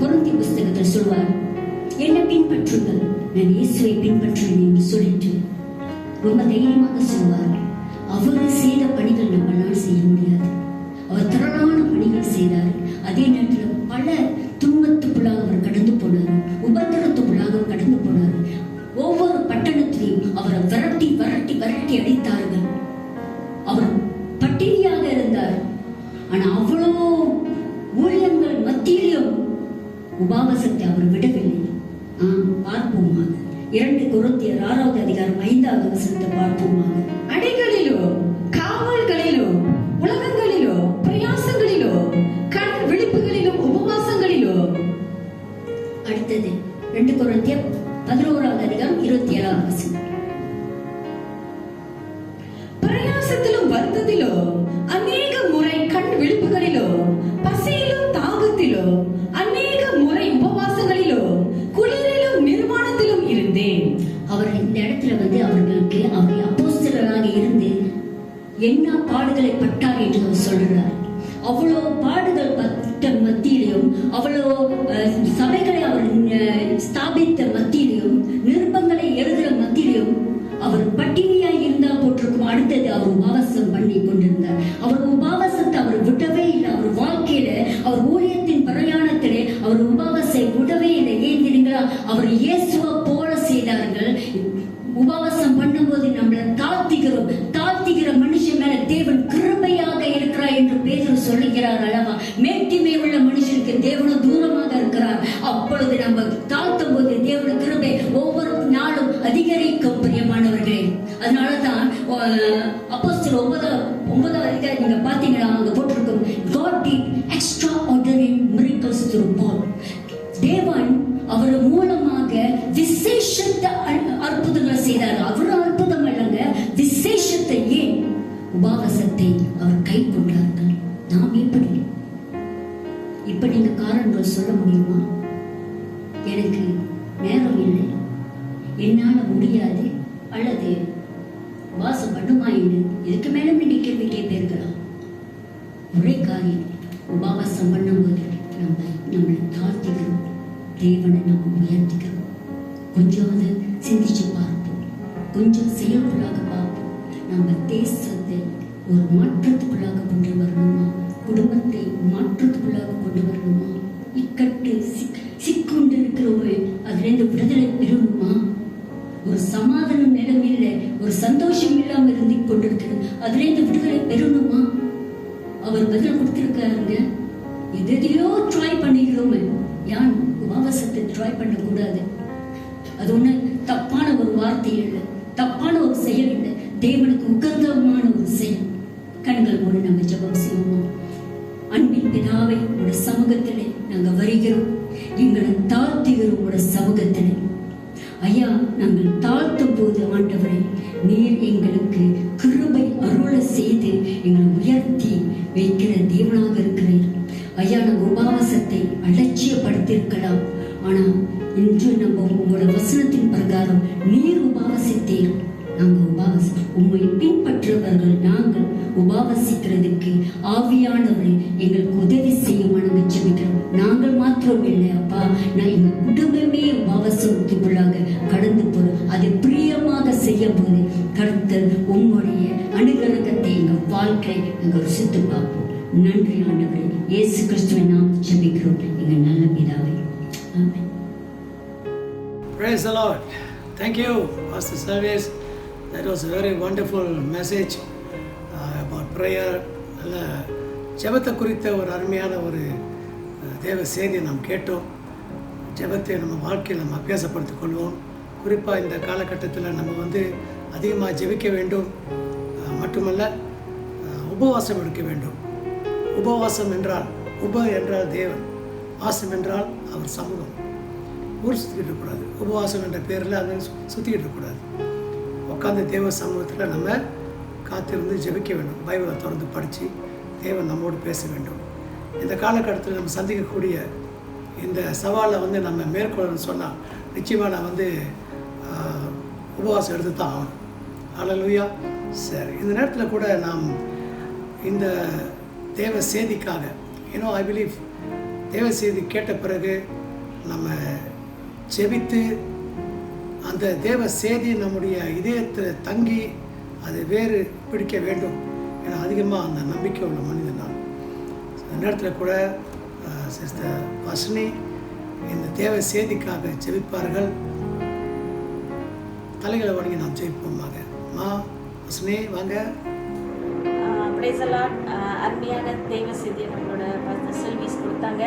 கொரிந்தி புஸ்தகத்தில் சொல்வார், என்ன பின்பற்றுங்கள், நான் இயேசுவை பின்பற்றுவேன் என்று சொல்லிட்டு ரொம்ப தைரியமாக சொல்வார். அவர் செய்த பணிகள் நம்மளால் செய்ய முடியாது. அவர் திரளான பணிகள் செய்தார். அதே நேரத்தில் பல துன்பத்துக்குள்ளாக அவர் கடந்து போனார், உபத்திரத்துக்குள்ளாக அவர் கடந்து போனார். ஒவ்வொரு பட்டணத்திலையும் அவரை விரட்டி விரட்டி விரட்டி அடித்தார்கள். அவர் பட்டினியாக இருந்தார். ஆனா அவ்வளோ ஊழியங்கள் மத்தியிலும் உபவாசத்தை அவர் விடவில்லை. பார்ப்போமாக 2 கொரிந்தியர் 6வது அதிகாரம் 5வது வசனத்தை பார்ப்போமாக. அடைகளிலோ காவல்களிலோ உலகங்களிலோ பிரயாசங்களிலோ கண் விழிப்புகளிலும் உபவாசங்களிலோ. அடுத்தது 2 கொரிந்தியர் 11வது அதிகாரம் 27வது வசனம். பிரயாசத்திலும் வருத்தத்திலோ அநேக முறை கண் விழிப்புகளிலோ பசியிலும் தாகத்திலோ அநேக முறை உபவாசங்களிலோ குளிரிலும் நிர்வாணத்திலும் இருந்தேன். அவர் இந்த இடத்துல அவர்களுக்கு அவர் அப்போஸ்தலராக இருந்து என்ன பாடுகளை பட்டார் என்று அவர் சொல்றார். அவ்வளோ பாடுகள் பட்ட மத்தியிலும், அவ்வளோ சபைகளை அவர் ஸ்தாபித்த மத்தியிலும், நிருபங்களை எழுதுற மத்தியிலும் அவர் பட்டினியாய் இருந்தா போட்டிருக்கும். அடுத்தது அவர் உபவாசம் பண்ணி கொண்டிருந்தார். அவர் உபவாசத்தை அவர் விடவே இல்லை. அவர் வாழ்க்கையில, அவர் ஊழியத்தின் பிரயாணத்திலே அவர் உபவாசத்தை விடவே இல்லை. ஏன் தெரியுங்களா? அவர் இயேசுவை போல செய்தார்கள். உபவாசம் பண்ணும்போது நம்மளை தாழ்த்திக்கிற மனுஷன் மேல தேவன் கிருபையாக இருக்கிறார் என்று பேதுரு சொல்லுகிறார் அல்லவா? மேட்டிமை உள்ள மனுஷனுக்கு தேவனும் தூரமாக இருக்கிறார். அப்பொழுது நம்ம தாழ்த்தும் போது தேவனுடைய கிருபை ஒவ்வொரு நாளும் அதிகரிக்கும். பிரியமானவர்களே, அதனாலதான் அப்போஸ்தலர் 9 அதிகாரம் நீங்க பாத்தீங்கன்னா அங்க போட்டிருக்கும், God did extraordinary miracles through Paul. தேவன் அவர் மூலமாக விசேஷத்தை அற்புதங்கள் செய்தார். அவர் அற்புதம் இல்லைங்க, விசேஷத்தை. ஏன்? உபவாசத்தை அவர் கை கொண்டார்கள். நாம் எப்படி? இப்ப நீங்க காரணங்கள் சொல்ல முடியுமா? எனக்கு நேரம் இல்லை, என்னால முடியாது, அல்லது வாசம் பண்ணுமா என்று இதுக்கு மேல நீங்க கேள்வி கேட்பீர்களா? ஒரே காரியம், உபவாசம் பண்ணும்போது நம்மளை தாழ்த்திக்கிறோம், தேவனை நம்ம உயர்த்திக்கிறோம். கொஞ்சம் அதை சிந்திச்சு பார்ப்போம், கொஞ்சம் செயல்குள்ளாக பார்ப்போம். நம்ம தேசத்தை ஒரு மாற்றத்துக்குள்ளாக கொண்டு வரணுமா? குடும்பத்தை மாற்றத்துக்குள்ளாக கொண்டு வரணுமா? இக்கட்டு சிக்கொண்டு இருக்கிறோமே அதுலேருந்து விடுதலை பெறணுமா? ஒரு சமாதானம் நிலைமையில ஒரு சந்தோஷம் இல்லாம இருந்து கொண்டிருக்கிறது, அதுலேருந்து விடுதலை பெறணுமா? அவர் பதில் கொடுத்திருக்காருங்க. எதையோ ட்ரை பண்ணிக்கிறோமே, யான் உபவாசத்தை ட்ரை பண்ணக்கூடாது. அது ஒண்ணு தப்பான ஒரு வார்த்தை இல்லை, தப்பான ஒரு செயல் இல்லை, தேவனுக்கு உகந்தமான ஒரு செயல். கண்கள் மூடி நம்ம ஜெபம் செய்வோம். அன்பின் பிதாவை, உடைய சமூகத்திலே நாங்க வருகிறோம், எங்களை தாழ்த்துகிறோம் உடைய சமூகத்திலே. ஐயா, நாங்கள் தாழ்த்தும் போது ஆண்டவரே, நீர் எங்களுக்கு கிருபை அருள செய்து எங்களை உயர்த்தி வைக்கிற தேவனாக இருக்கிறீர். ஐயா, நாங்கள் உபவாசத்தை அலட்சியப்படுத்தியிருக்கலாம், ஆனா இன்று நம்ம உங்களோட வசனத்தின் பிரகாரம் நீர் உபவாசித்தீர். நாங்கள் உம்மை பின்பற்றுபவர்கள் நாங்கள் உபவாசிக்கிறதுக்கு ஆவியானவரை எங்களுக்கு உதவி செய்யுமா நாங்கள் ஜெபிக்கிறோம். நாங்கள் மாத்திரம் இல்லை அப்பா, நான் எங்க குடும்பமே உபவாசத்துக்குள்ளாக கடந்து போறோம். அதை பிரியமாக செய்ய போது கர்த்தர் உங்களுடைய அனுகிரகத்தை எங்க வாழ்க்கை நாங்கள் ருசித்து பார்ப்போம். நன்றி ஆண்டவரே, இயேசு கிறிஸ்துவை நாம் ஜெபிக்கிறோம் எங்க நல்ல பிதாவே, ஆமென். Praise the Lord. Thank you, Pastor Service. That was a very wonderful message about prayer. ஜெபத்தை குறித்த ஒரு அருமையான ஒரு தேவ செய்தியை நாம் கேட்டோம். ஜெபத்தை நம்ம வாழ்க்கையில் நம்ம அபியாசப்படுத்திக் கொள்வோம். குறிப்பாக இந்த காலகட்டத்தில் நம்ம அதிகமாக ஜெபிக்க வேண்டும், மட்டுமல்ல உபவாசம் எடுக்க வேண்டும். உபவாசம் என்றால், என்றால் தேவன், வாசம் என்றால் அவர் சமூகம். ஊர் சுற்றிக்கிட்டு இருக்கக்கூடாது, உபவாசம் என்ற பேரில் அதை சுற்றிக்கிட்டு இருக்கக்கூடாது. உட்காந்து தேவ சமூகத்தில் நம்ம காத்திருந்து ஜெபிக்க வேண்டும். பைபிளை திறந்து படித்து தேவன் நம்மோடு பேச வேண்டும். இந்த காலகட்டத்தில் நம்ம சந்திக்கக்கூடிய இந்த சவாலை நம்ம மேற்கொள்ளணும்னு சொன்னால் நிச்சயமாக நான் உபவாசம் எடுத்து தான் ஆகணும். ஹல்லேலூயா. சரி, இந்த நேரத்தில் கூட நாம் இந்த தேவ செய்திக்காக, ஐ பிலீவ் தேவ செய்தி கேட்ட பிறகு நம்ம ஜெபித்து அந்த தேவ செய்தி நம்முடைய இதயத்தில் தங்கி அது வேறு பிடிக்க வேண்டும். ஏன்னா அதிகமாக அந்த நம்பிக்கை உள்ள மனிதன் நான். அந்த நேரத்தில் கூட சிஸ்டர் வசனி இந்த தேவ செய்திக்காக ஜெபிப்பார்கள். தலைகளை வணங்கி நாம் ஜெயிப்போமாக. வசனி வாங்க. அருமையான தேவ செய்தியை நம்மளோட பாஸ்டர் செல்விஸ் கொடுத்தாங்க.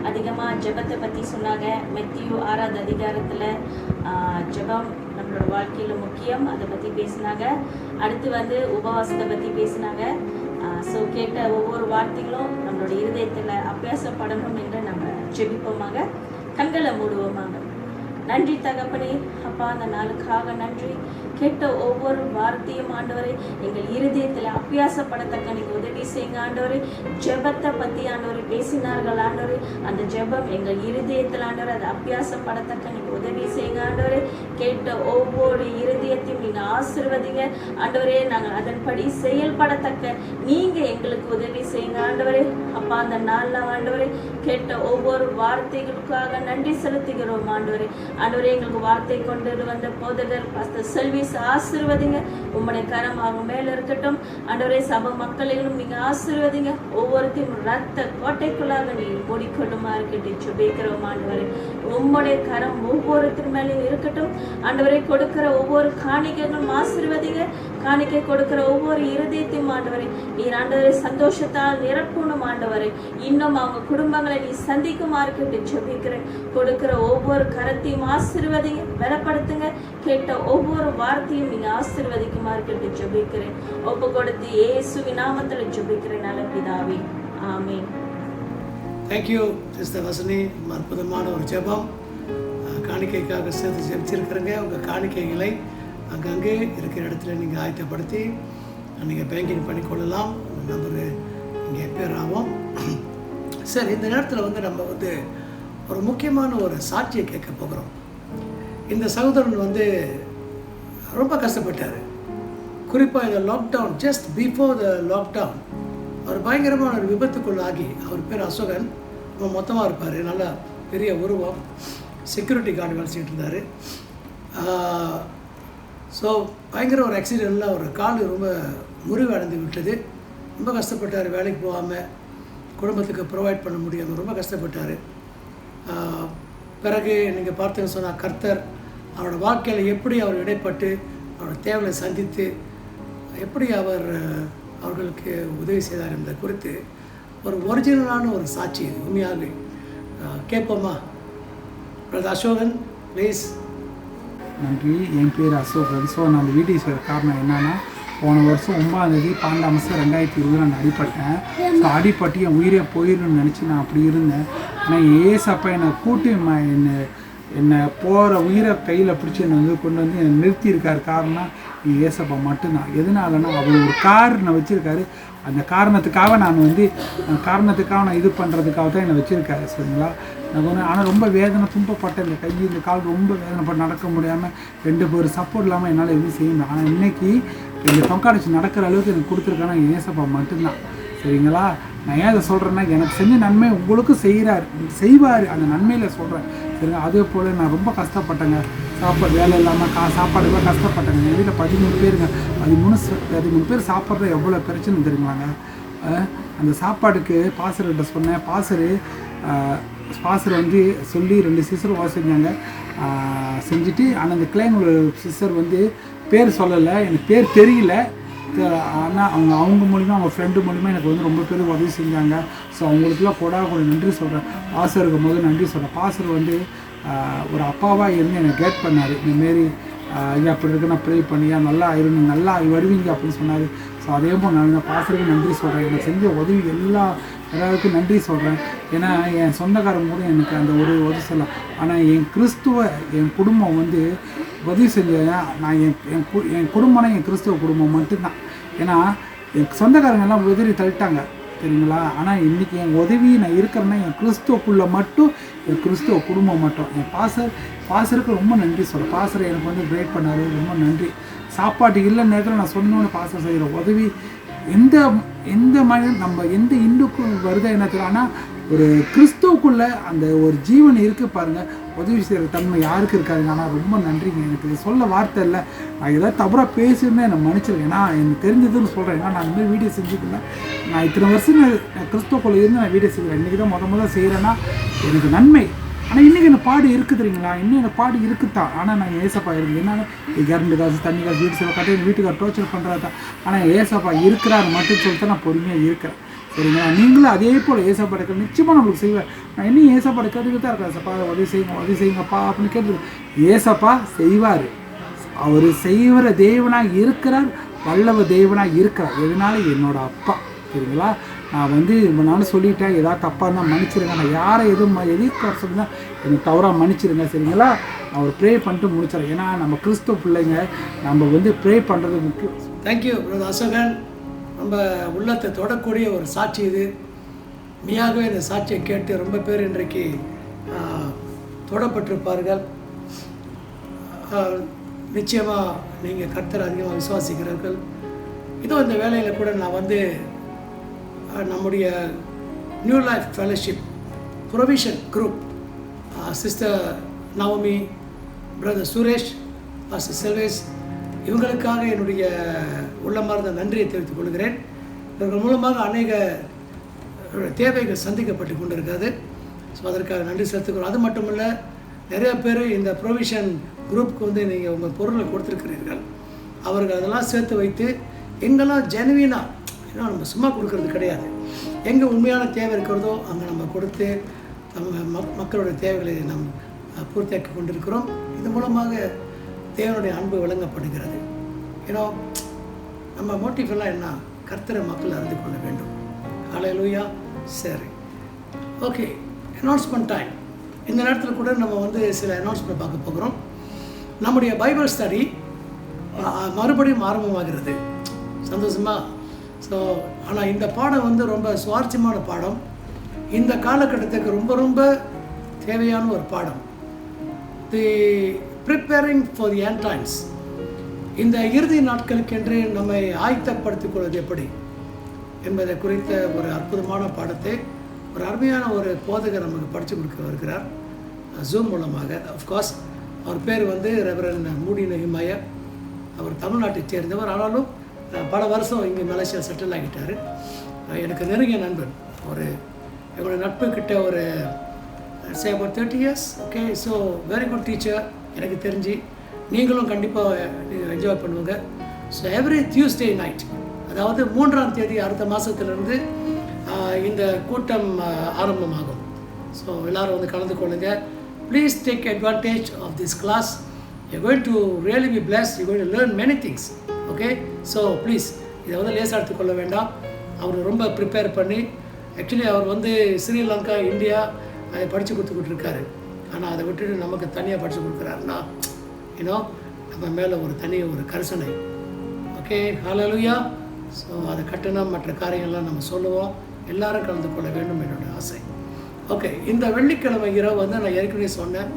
அதிகமாக ஜெபத்தை பற்றி சொன்னாங்க. மத்தேயு 6வது அதிகாரத்தில் ஜெபம் நம்மளோட வாழ்க்கையில் முக்கியம், அதை பற்றி பேசினாங்க. அடுத்து உபவாசத்தை பற்றி பேசினாங்க. ஸோ கேட்ட ஒவ்வொரு வார்த்தைகளும் நம்மளோட இருதயத்தில் அபியாசப்படணும் என்று நம்ம ஜெபிப்போமாக. கண்களை மூடுவோமாக. நன்றி தகப்பனே, அப்பா, அந்த நாளுக்காக நன்றி. கேட்ட ஒவ்வொரு வார்த்தையும் ஆண்டவரே எங்கள் இருதயத்தில் அபியாசப்படத்தக்க நீங்கள் உதவி செய்யுங்க ஆண்டவரே. ஜெபத்தை பற்றி ஆண்டவரை பேசினார்கள் ஆண்டவரே. அந்த ஜெபம் எங்கள் இருதயத்தில் ஆண்டவரை அதை அபியாசப்படத்தக்க நீங்கள் உதவி செய்யுங்க ஆண்டவரே. கேட்ட ஒவ்வொரு இருதயத்தையும் நீங்கள் ஆசீர்வதிங்க ஆண்டவரே. நாங்கள் அதன்படி செயல்படத்தக்க நீங்கள் எங்களுக்கு உதவி செய்யுங்க ஆண்டவரே. அப்பா, அந்த நாளில் ஆண்டவரே கேட்ட ஒவ்வொரு வார்த்தைகளுக்காக நன்றி செலுத்துகிறோம் ஆண்டவரே. ஆண்டவரே எங்களுக்கு வார்த்தை கொண்டு வந்த போதகர் பாஸ்டர் செல்விஸ் ஆசீர்வதிங்க. உம்முடைய கரம் அவங்க மேல இருக்கட்டும். ஆண்டவரே சபை மக்களையும் நீங்க ஆசீர்வதிங்க. ஒவ்வொருத்தையும் ரத்த கோட்டைக்குள்ளாக நீங்க மூடிக்கொள்ளுமா இருக்கட்டு ஜெபிக்கிறோம். ஆண்டவரே உம்முடைய கரம் ஒவ்வொருத்தர் மேலேயும் இருக்கட்டும். ஆண்டவரே கொடுக்கிற ஒவ்வொரு காணிக்கைகளும் ஆசீர்வதிங்க. காணிக்கை கொடுக்கிற ஒவ்வொரு இருதயத்தையும் ஆண்டவரே நீர் ஆண்டவரே சந்தோஷத்தால் நிரப்பணும். ஆண்டவரே இன்னும் அவங்க குடும்பங்களை நீ சந்திக்குமா இருக்கட்டு ஜெபிக்கிறேன். கொடுக்கிற ஒவ்வொரு கரத்தையும் ஆசீர்வதிங்க, பலப்படுத்துங்க. கேட்ட ஒவ்வொரு வார்த்தையும் நீங்க ஆசீர்வதிக்குமா இருக்கட்டு ஜெபிக்கிறேன். ஒப்பு கொடுத்து இயேசுவின் நாமத்தில் ஜெபிக்கிறேன் நல்ல பிதாவே, ஆமென். Thank you sister வசனி. அற்புதமான ஒரு ஜெபம். காணிக்கைக்காக சேர்த்து ஜெபிச்சிருக்கிறேங்க. உங்கள் காணிக்கைகளை அங்கங்கே இருக்கிற இடத்துல நீங்கள் ஆயத்தப்படுத்தி நீங்கள் பேங்கிங் பண்ணிக்கொள்ளலாம். நம்பரு இங்கே பேர் ஆகும். சரி, இந்த நேரத்தில் நம்ம ஒரு முக்கியமான ஒரு சாட்சியை கேட்க போகிறோம். இந்த சகோதரன் ரொம்ப கஷ்டப்பட்டார். குறிப்பாக இந்த lockdown, just before the lockdown அவர் பயங்கரமான ஒரு விபத்துக்குள்ளாகி, அவர் பேர் அசோகன், ரொம்ப மொத்தமாக இருப்பார், நல்லா பெரிய உருவம், செக்யூரிட்டி கார்டு வேலை செய்யிட்டு இருந்தார். ஸோ பயங்கர ஒரு ஆக்சிடெண்ட்டில் ஒரு கால் ரொம்ப முறிவு அடைந்து விட்டது. ரொம்ப கஷ்டப்பட்டார். வேலைக்கு போகாமல் குடும்பத்துக்கு ப்ரொவைட் பண்ண முடியாமல் ரொம்ப கஷ்டப்பட்டார். பிறகு நீங்கள் பார்த்தீங்கன்னு சொன்னால் கர்த்தர் அவரோட வாழ்க்கையில் எப்படி அவர் இடைப்பட்டு அவரோட தேவையை சந்தித்து எப்படி அவர்களுக்கு உதவி செய்தார் என்பதை குறித்து ஒரு ஒரிஜினலான ஒரு சாட்சி இது. உண்மையாகவே கேட்போமா? Brother Ashokan please. நன்றி. என் பேர் அசோகன். ஸோ நான் அந்த வீடியோ செய்கிற காரணம் என்னென்னா, போன வருஷம் 9ஆம் தேதி 12 மாதம் 2020 நான் அடிப்பட்டேன். ஸோ அடிப்பட்டு என் உயிரே போயிடணும்னு நினச்சி நான் அப்படி இருந்தேன். ஆனால் ஏசப்பா என்னை கூட்டி என்னை போகிற உயிரை கையில் பிடிச்சி என்னை கொண்டு வந்து என்னை நிறுத்தியிருக்காரு. காரணம் ஏசப்பா மட்டும்தான். எதனாலன்னா அவர் ஒரு காரணம் வச்சுருக்காரு. அந்த காரணத்துக்காக நான் இது பண்ணுறதுக்காக தான் என்னை வச்சுருக்காரு. சரிங்களா? நான் ஆனால் ரொம்ப வேதனை துன்பப்பட்டேன். இந்த கை இந்த கால் ரொம்ப வேதனைப்பட்டு நடக்க முடியாமல் 2 பேர் சப்போர்ட் இல்லாமல் என்னால் எதுவும் செய்ய முடியும். ஆனால் இன்றைக்கி இந்த தொங்காடிச்சு நடக்கிற அளவுக்கு எனக்கு கொடுத்துருக்கானா ஏசப்பா மட்டும்தான். சரிங்களா? நான் ஏன் அதை சொல்கிறேன்னா, எனக்கு செஞ்ச நன்மை உங்களுக்கும் செய்வார். அந்த நன்மையில் சொல்கிறேன். சரிங்களா? அதே போல் நான் ரொம்ப கஷ்டப்பட்டேங்க. சாப்பாடு வேலை இல்லாமல் சாப்பாடுலாம் கஷ்டப்பட்டேங்க. எங்கள் வீட்டில் 13 பேருங்க. 13 பேர் சாப்பிட்றது எவ்வளோ பிரச்சனை தெரியுமாங்க. அந்த சாப்பாடுக்கு பாசர்கிட்ட சொன்னேன். பாசர் சொல்லி 2 சிஸ்டர் செஞ்சாங்க. செஞ்சுட்டு ஆனால் அந்த கிளைங்களோட சிஸ்டர் பேர் சொல்லலை, எனக்கு பேர் தெரியல. ஆனால் அவங்க மூலிமா, அவங்க ஃப்ரெண்டு மூலிமா எனக்கு ரொம்ப பேர் உதவி செஞ்சாங்க. ஸோ அவங்களுக்குலாம் கூட நன்றி சொல்கிறேன். பாசருக்கு முதல் நன்றி சொல்கிறேன். பாசர் ஒரு அப்பாவாக இருந்து எனக்கு கைட் பண்ணார். இந்தமாரி ஐயா அப்படி இருக்கு, நான் ப்ரே பண்ணியா நல்லா ஆயிரும், நல்லா வருவீங்க அப்படின்னு சொன்னார். ஸோ அதே போல் நான் பாசருக்கு நன்றி சொல்கிறேன். எனக்கு செஞ்ச உதவி எல்லாருக்கும் நன்றி சொல்கிறேன். ஏன்னா என் சொந்தக்காரங்க கூட எனக்கு அந்த ஒரு உதவி சொல்லலாம். ஆனால் என் குடும்பம் உதவி செஞ்சேன். நான் என் குடும்பம்னா என் கிறிஸ்துவ குடும்பம் மட்டும்தான். ஏன்னா என் சொந்தக்காரங்க எல்லாம் உதவி தள்ளிட்டாங்க. சரிங்களா? ஆனால் இன்றைக்கி என் உதவி நான் இருக்கிறேன்னா என் கிறிஸ்துவக்குள்ளே மட்டும், என் கிறிஸ்துவ குடும்பம் மட்டும். என் பாசருக்கு ரொம்ப நன்றி சொல்கிறேன். பாசரை எனக்கு கிரேட் பண்ணார். ரொம்ப நன்றி. சாப்பாட்டு இல்லை நேரத்தில் நான் சொன்னோன்னு பாசர் செய்கிற உதவி எந்த மனிதன் நம்ம எந்த இந்துக்கும் வருதா என்ன தெரியல. ஆனால் ஒரு கிறிஸ்துவுக்குள்ளே அந்த ஒரு ஜீவன் இருக்குது பாருங்கள். உதவி செய்கிற தன்மை யாருக்கு இருக்காதுங்க. ஆனால் ரொம்ப நன்றிங்க. எனக்கு சொல்ல வார்த்தை இல்லை. நான் ஏதாவது தவறாக பேசியிருந்தேன் என்னை மன்னிச்சிருக்கேன். ஏன்னா எனக்கு தெரிஞ்சதுன்னு சொல்கிறேன். ஏன்னா நான் இந்தமாதிரி வீடியோ செஞ்சுக்கிறேன். நான் இத்தனை வருஷம் கிறிஸ்துவுக்குள்ளே இருந்து நான் வீடியோ செய்கிறேன். இன்றைக்கி தான் முதல்ல செய்கிறேன்னா எனக்கு நன்மை. ஆனால் இன்றைக்கி எனக்கு பாடு இருக்குது தெரியுங்களா? இன்னும் எனக்கு பாடு இருக்குத்தான். ஆனால் நான் ஏசப்பா இருக்குது. என்னன்னா கரண்ட் காசு, தண்ணி காசு, வீட்டு சேவை கட்டி எங்கள் வீட்டுக்கார டோர்ச்சர் பண்ணுறதான். ஆனால் ஏசப்பா இருக்கிறார் மட்டும் சொல்லிட்டு நான் பொறுமையாக இருக்கிறேன். சரிங்களா? நீங்களும் அதே போல் ஏசப்பா இருக்கிற நிச்சயமாக நம்மளுக்கு செய்வேன். நான் இன்னும் ஏசப்பா கேட்டுக்கிட்டு தான் இருக்கேன். ஏசப்பா உதவி செய்யுங்கப்பா அப்படின்னு கேட்டு ஏசப்பா செய்வார். அவர் செய்கிற தேவனாக இருக்கிறார். வல்லவ தேவனாக இருக்கிறார். எதனால என்னோட அப்பா. சரிங்களா? நான் ரொம்ப நாள் சொல்லிட்டேன். ஏதாவது தப்பாக இருந்தால் மன்னிச்சிருங்க. நான் யாரை எதிர்க்க சொல்லுங்கள் எனக்கு தவறாக மன்னிச்சிருங்க. சரிங்களா? அவர் ப்ரே பண்ணிட்டு முடிச்சிடறேன். ஏன்னா நம்ம கிறிஸ்துவ பிள்ளைங்க நம்ம ப்ரே பண்ணுறது முக்கியம். Thank you brother Ashokan. ரொம்ப உள்ளத்தை தொடக்கூடிய ஒரு சாட்சி இது. மெய்யாகவே இந்த சாட்சியை கேட்டு ரொம்ப பேர் இன்றைக்கு தொடப்பட்டிருப்பார்கள். நிச்சயமாக நீங்கள் கர்த்தர் அதிகமாக விசுவாசிக்கிறீர்கள். இதோ இந்த வேலையில் கூட நான் நம்முடைய new life fellowship provision group sister Navami brother Suresh, pastor Selves, இவங்களுக்காக என்னுடைய உள்ளமார்ந்த நன்றியை தெரிவித்துக் கொள்கிறேன். இவர்கள் மூலமாக அநேக தேவைகள் சந்திக்கப்பட்டு கொண்டிருக்கிறது. ஸோ அதற்காக நன்றி செலுத்துக்கிறோம். அது மட்டும் இல்லை, நிறைய பேர் இந்த ப்ரொவிஷன் குரூப்புக்கு வந்து நீங்கள் உங்கள் பொருளை கொடுத்துருக்கிறீர்கள். அவர்கள் அதெல்லாம் சேர்த்து வைத்து எங்கெல்லாம் ஜெனுவினாக, ஏன்னா நம்ம சும்மா கொடுக்கறது கிடையாது, எங்கே உண்மையான தேவை இருக்கிறதோ அங்கே நம்ம கொடுத்து நம்ம மக்களுடைய தேவைகளை நாம் பூர்த்தியாக்கி கொண்டிருக்கிறோம். இது மூலமாக தேவனுடைய அன்பு விளங்கப்படுகிறது. ஏன்னா நம்ம மோட்டிவ் எல்லாம் என்ன, கர்த்தரை மக்கள் அறிந்து கொள்ள வேண்டும். ஹல்லேலூயா. சரி, ஓகே, அனௌன்ஸ்மெண்ட் டைம். இந்த நேரத்தில் கூட நம்ம வந்து சில அனௌன்ஸ்மெண்ட் பார்க்க போகிறோம். நம்முடைய பைபிள் ஸ்டடி மறுபடியும் ஆரம்பமாகிறது. சந்தோஷமா? ஸோ ஆனால் இந்த பாடம் வந்து ரொம்ப சுவாரஸ்யமான பாடம், இந்த காலகட்டத்துக்கு ரொம்ப ரொம்ப தேவையான ஒரு பாடம். The preparing for the end times. இந்த இறுதி நாட்களுக்கென்று நம்மை ஆயத்தப்படுத்திக் கொள்வது எப்படி என்பதை குறித்த ஒரு அற்புதமான பாடத்தை ஒரு அருமையான ஒரு போதகர் நமக்கு படித்து கொடுக்க வருகிறார் ஜூம் மூலமாக. அஃப்கோர்ஸ் அவர் பேர் வந்து ரெவரண்ட் மூடி நெஹிமியா. அவர் தமிழ்நாட்டை சேர்ந்தவர், ஆனாலும் பல வருஷம் இங்கே மலேசியா செட்டில் ஆகிட்டார். எனக்கு நெருங்கிய நண்பன். ஒரு எங்களோட நட்பு கிட்ட ஒரு say about 30 years. Okay, so very good teacher. எனக்கு தெரிஞ்சு நீங்களும் கண்டிப்பாக நீங்கள் என்ஜாய் பண்ணுவாங்க. ஸோ எவ்ரி டியூஸ்டே நைட், அதாவது 3ஆம் தேதி அடுத்த மாதத்துலேருந்து இந்த கூட்டம் ஆரம்பமாகும். ஸோ எல்லோரும் வந்து கலந்து கொள்ளுங்க. Please take advantage of this class. You going to really be blessed. You going to learn many things. Okay, so please இதை வந்து லேசாக எடுத்துக்கொள்ள வேண்டாம். அவர் ரொம்ப ப்ரிப்பேர் பண்ணி, ஆக்சுவலி அவர் வந்து ஸ்ரீலங்கா, இந்தியா அதை படித்து கொடுத்துக்கிட்டு இருக்காரு. ஆனால் அதை விட்டுட்டு நமக்கு தனியாக படித்து கொடுக்குறாருன்னா ஏன்னோ நம்ம மேலே ஒரு தனி ஒரு கரிசனை. ஓகே, ஹல்லேலூயா. ஸோ அதை கட்டணம் மற்ற காரியங்கள்லாம் நம்ம சொல்லுவோம். எல்லாரும் கலந்து கொள்ள வேண்டும் என்னோடய ஆசை. ஓகே, இந்த வெள்ளிக்கிழமை இரவு வந்து நான் ஏற்கனவே சொன்னேன்,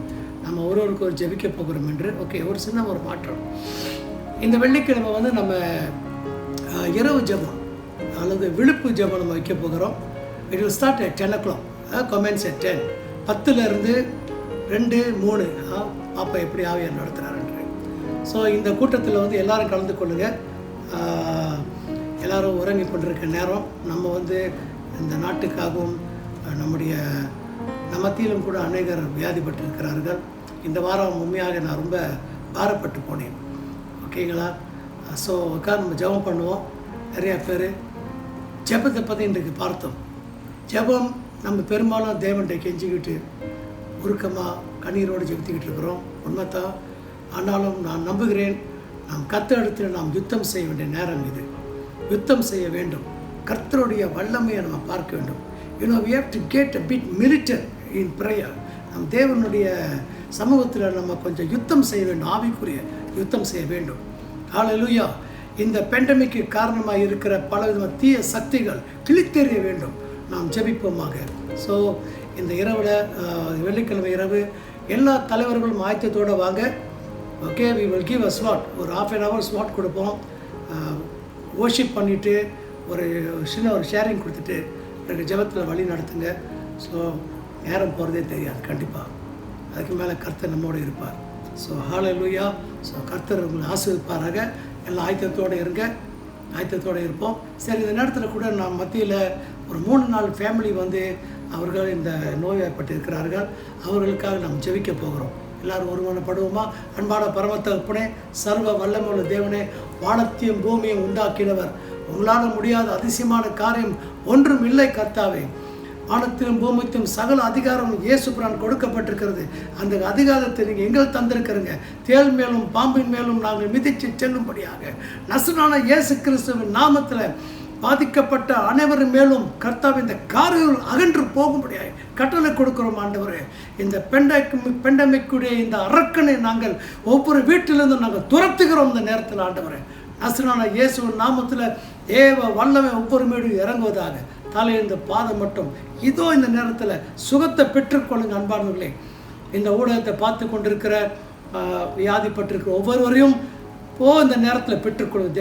நம்ம ஒருவருக்கு ஒரு ஜெபிக்க போகிறோம் என்று. ஓகே, ஒரு சின்ன ஒரு மாற்றம். இந்த வெள்ளிக்கிழமை வந்து நம்ம இரவு ஜெபம் அல்லது விழுப்பு ஜெபம் நம்ம வைக்க போகிறோம். It will start at 10 o'clock. Comments at 10. 10லேருந்து 2, 3 பாப்பா எப்படி ஆவியார் நடத்துகிறாருன்ற. ஸோ இந்த கூட்டத்தில் வந்து எல்லோரும் கலந்து கொள்ளுங்கள். எல்லோரும் உறங்கி கொண்டிருக்க நேரம், நம்ம வந்து இந்த நாட்டுக்காகவும் நம்முடைய மத்தியிலும் கூட அநேகர் வியாதிப்பட்டிருக்கிறார்கள். இந்த வாரம் உண்மையாக நான் ரொம்ப பாரப்பட்டு போனேன். ஓகேங்களா? ஸோ உட்கார் நம்ம ஜெபம் பண்ணுவோம். நிறையா பேர் ஜெபத்தை பற்றி இன்றைக்கு பார்த்தோம். ஜெபம் நம்ம பெரும்பாலும் தேவன்கிட்ட கெஞ்சிக்கிட்டு உருக்கமாக கண்ணீரோடு ஜெபித்துக்கிட்டு இருக்கிறோம். உண்மைத்தான். ஆனாலும் நான் நம்புகிறேன், நாம் கர்த்தர் இடத்துல நாம் யுத்தம் செய்ய வேண்டிய நேரம் இது. யுத்தம் செய்ய வேண்டும். கர்த்தருடைய வல்லமையை நம்ம பார்க்க வேண்டும். we have to get a bit militant in prayer. நம் தேவனுடைய சமூகத்தில் நம்ம கொஞ்சம் யுத்தம் செய்ய வேண்டும். ஆவிக்குரிய யுத்தம் செய்ய வேண்டும். ஹல்லேலூயா. இந்த பெண்டமிக்கு காரணமாக இருக்கிற பலவிதமான தீய சக்திகள் கிழித்தெறிய வேண்டும். நாம் ஜெபிப்போமாக. ஸோ இந்த இரவில், வெள்ளிக்கிழமை இரவு, எல்லா தலைவர்களும் ஆயத்தத்தோடு வாங்க. Okay, we will give a slot. ஒரு ½ an hour ஸ்லாட் கொடுப்போம். வர்ஷிப் பண்ணிவிட்டு ஒரு சின்ன ஒரு ஷேரிங் கொடுத்துட்டு எனக்கு ஜெபத்தில் வழி நடத்துங்க. ஸோ நேரம் போகிறதே தெரியாது. கண்டிப்பாக அதுக்கு மேலே கர்த்தர் நம்மோடு இருப்பார். ஸோ ஹல்லேலூயா. ஸோ கர்த்தர் உங்களை ஆசீர்வதிப்பாராக. எல்லாம் ஆயத்தத்தோடு இருங்க. ஆயத்தத்தோடு இருப்போம். சரி, இந்த நேரத்தில் கூட நாம் மத்தியில் ஒரு 3-4 ஃபேமிலி வந்து அவர்கள் இந்த நோய்வாய்ப்பட்டு இருக்கிறார்கள். அவர்களுக்காக நாம் ஜெபிக்க போகிறோம். எல்லாரும் ஒருமனப்படுவோமா? அன்பான பரமத்தகப்பனே, சர்வ வல்லமையுள்ள தேவனே, வானத்தையும் பூமியையும் உண்டாக்கினவர், உங்களால் முடியாத அதிசயமான காரியம் ஒன்றும் இல்லை கர்த்தாவே. வானத்திலும் பூமிக்கும் சகல அதிகாரம் இயேசு பிரான் கொடுக்கப்பட்டிருக்கிறது. அந்த அதிகாரத்தை நீங்கள் எங்கள் தந்திருக்கிறீங்க. தேள் மேலும் பாம்பின் மேலும் நாங்கள் மிதித்து செல்லும்படியாக நசரான இயேசு கிறிஸ்துவின் நாமத்தில் பாதிக்கப்பட்ட அனைவரும் மேலும் கர்த்தாவே இந்த காரியங்கள் அகன்று போகும்படியாக கட்டளை கொடுக்கிறோம் ஆண்டவரே. இந்த பெண்டமிக்குடைய இந்த அரக்கனை நாங்கள் ஒவ்வொரு வீட்டிலிருந்து நாங்கள் துரத்துகிறோம் இந்த நேரத்தில் ஆண்டவரே. நசரான இயேசுவின் நாமத்தில் தேவ வல்லமை ஒவ்வொரு மீடும் இறங்குவதாக. தலையிலிருந்து பாதம் மட்டும் இதோ இந்த நேரத்தில் சுகத்தை பெற்றுக்கொள்ளுங்க அன்பானவர்களே. இந்த ஊடகத்தை பார்த்து கொண்டிருக்கிற வியாதிப்பட்டிருக்கிற ஒவ்வொருவரையும் இந்த நேரத்தில் பெற்றுக்கொள்ளுங்க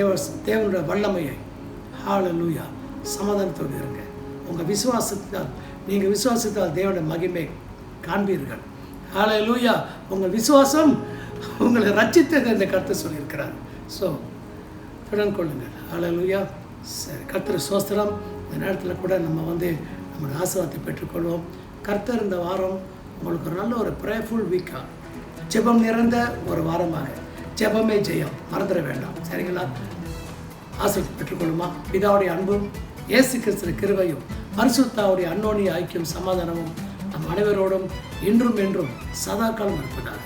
தேவனுடைய வல்லமையை. ஹல்லேலூயா. சமாதானத்தோடு இருங்க. உங்கள் விசுவாசத்தால், நீங்கள் விசுவாசத்தால் தேவனுடைய மகிமை காண்பீர்கள். ஹல்லேலூயா. உங்கள் விசுவாசம் உங்களை ரட்சித்தது இந்த கர்த்தர் சொல்லியிருக்கிறார். ஸோ திடன் கொள்ளுங்கள். ஹல்லேலூயா. சரி, கர்த்தர் ஸ்தோத்திரம். இந்த நேரத்தில் கூட நம்ம நம்மளோட ஆசீர்வாதத்தை பெற்றுக்கொள்வோம். கர்த்தர் இந்த வாரம் உங்களுக்கு ஒரு நல்ல ஒரு ப்ரேயர்ஃபுல் வீக்காக, ஜெபம் நிறைந்த ஒரு வாரமாக, ஜெபமே ஜெயம் மறந்துட வேண்டாம். சரிங்களா? ஆசீர்வாதத்தை பெற்றுக்கொள்ளுமா? பிதாவுடைய அன்பும் இயேசு கிறிஸ்துவின் கிருபையும் பரிசுத்தாவுடைய அன்னோனிய ஐக்கியம் சமாதானமும் நம் அனைவரோடும் இன்றும் என்றும் சதா காலம் இருப்பதாக.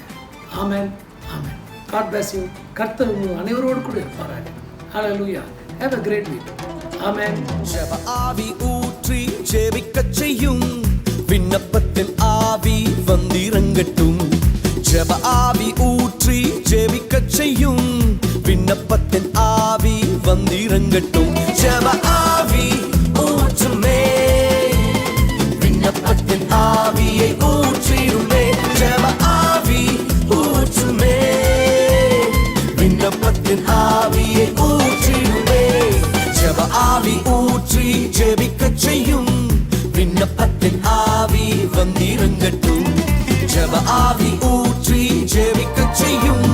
ஆமென், ஆமென். God bless you. கர்த்தர் உங்கள் அனைவரோடு கூட இருப்பாராக. Hallelujah. Have a great week. Amen. ஜெப ஆவி ஊற்றி ஜெபிக்கச் செய்யும், விண்ணப்பத்தின் ஆவி வந்திறங்கட்டும். ஜெப ஆவி ஊற்றி ஜெபிக்கச் செய்யும், விண்ணப்பத்தின் ஆவி வந்திறங்கட்டும். ஜெப ஆவி ஊற்றுமே, விண்ணப்பத்தின் ஆவியை ஊற்றிடுமே. ஜெப ஆவி ஊற்றுமே, விண்ணப்பத்தின் ஆவியை ஊற்றிடுமே. ஜெப ஆவி ஊற்றி ஜெபிக்கச் செய்யும், விண்ணப்பத்தின் ஆவி வந்திறங்கட்டும். ஜெப ஆவி ஊற்றி ஜெபிக்கச் செய்யும்,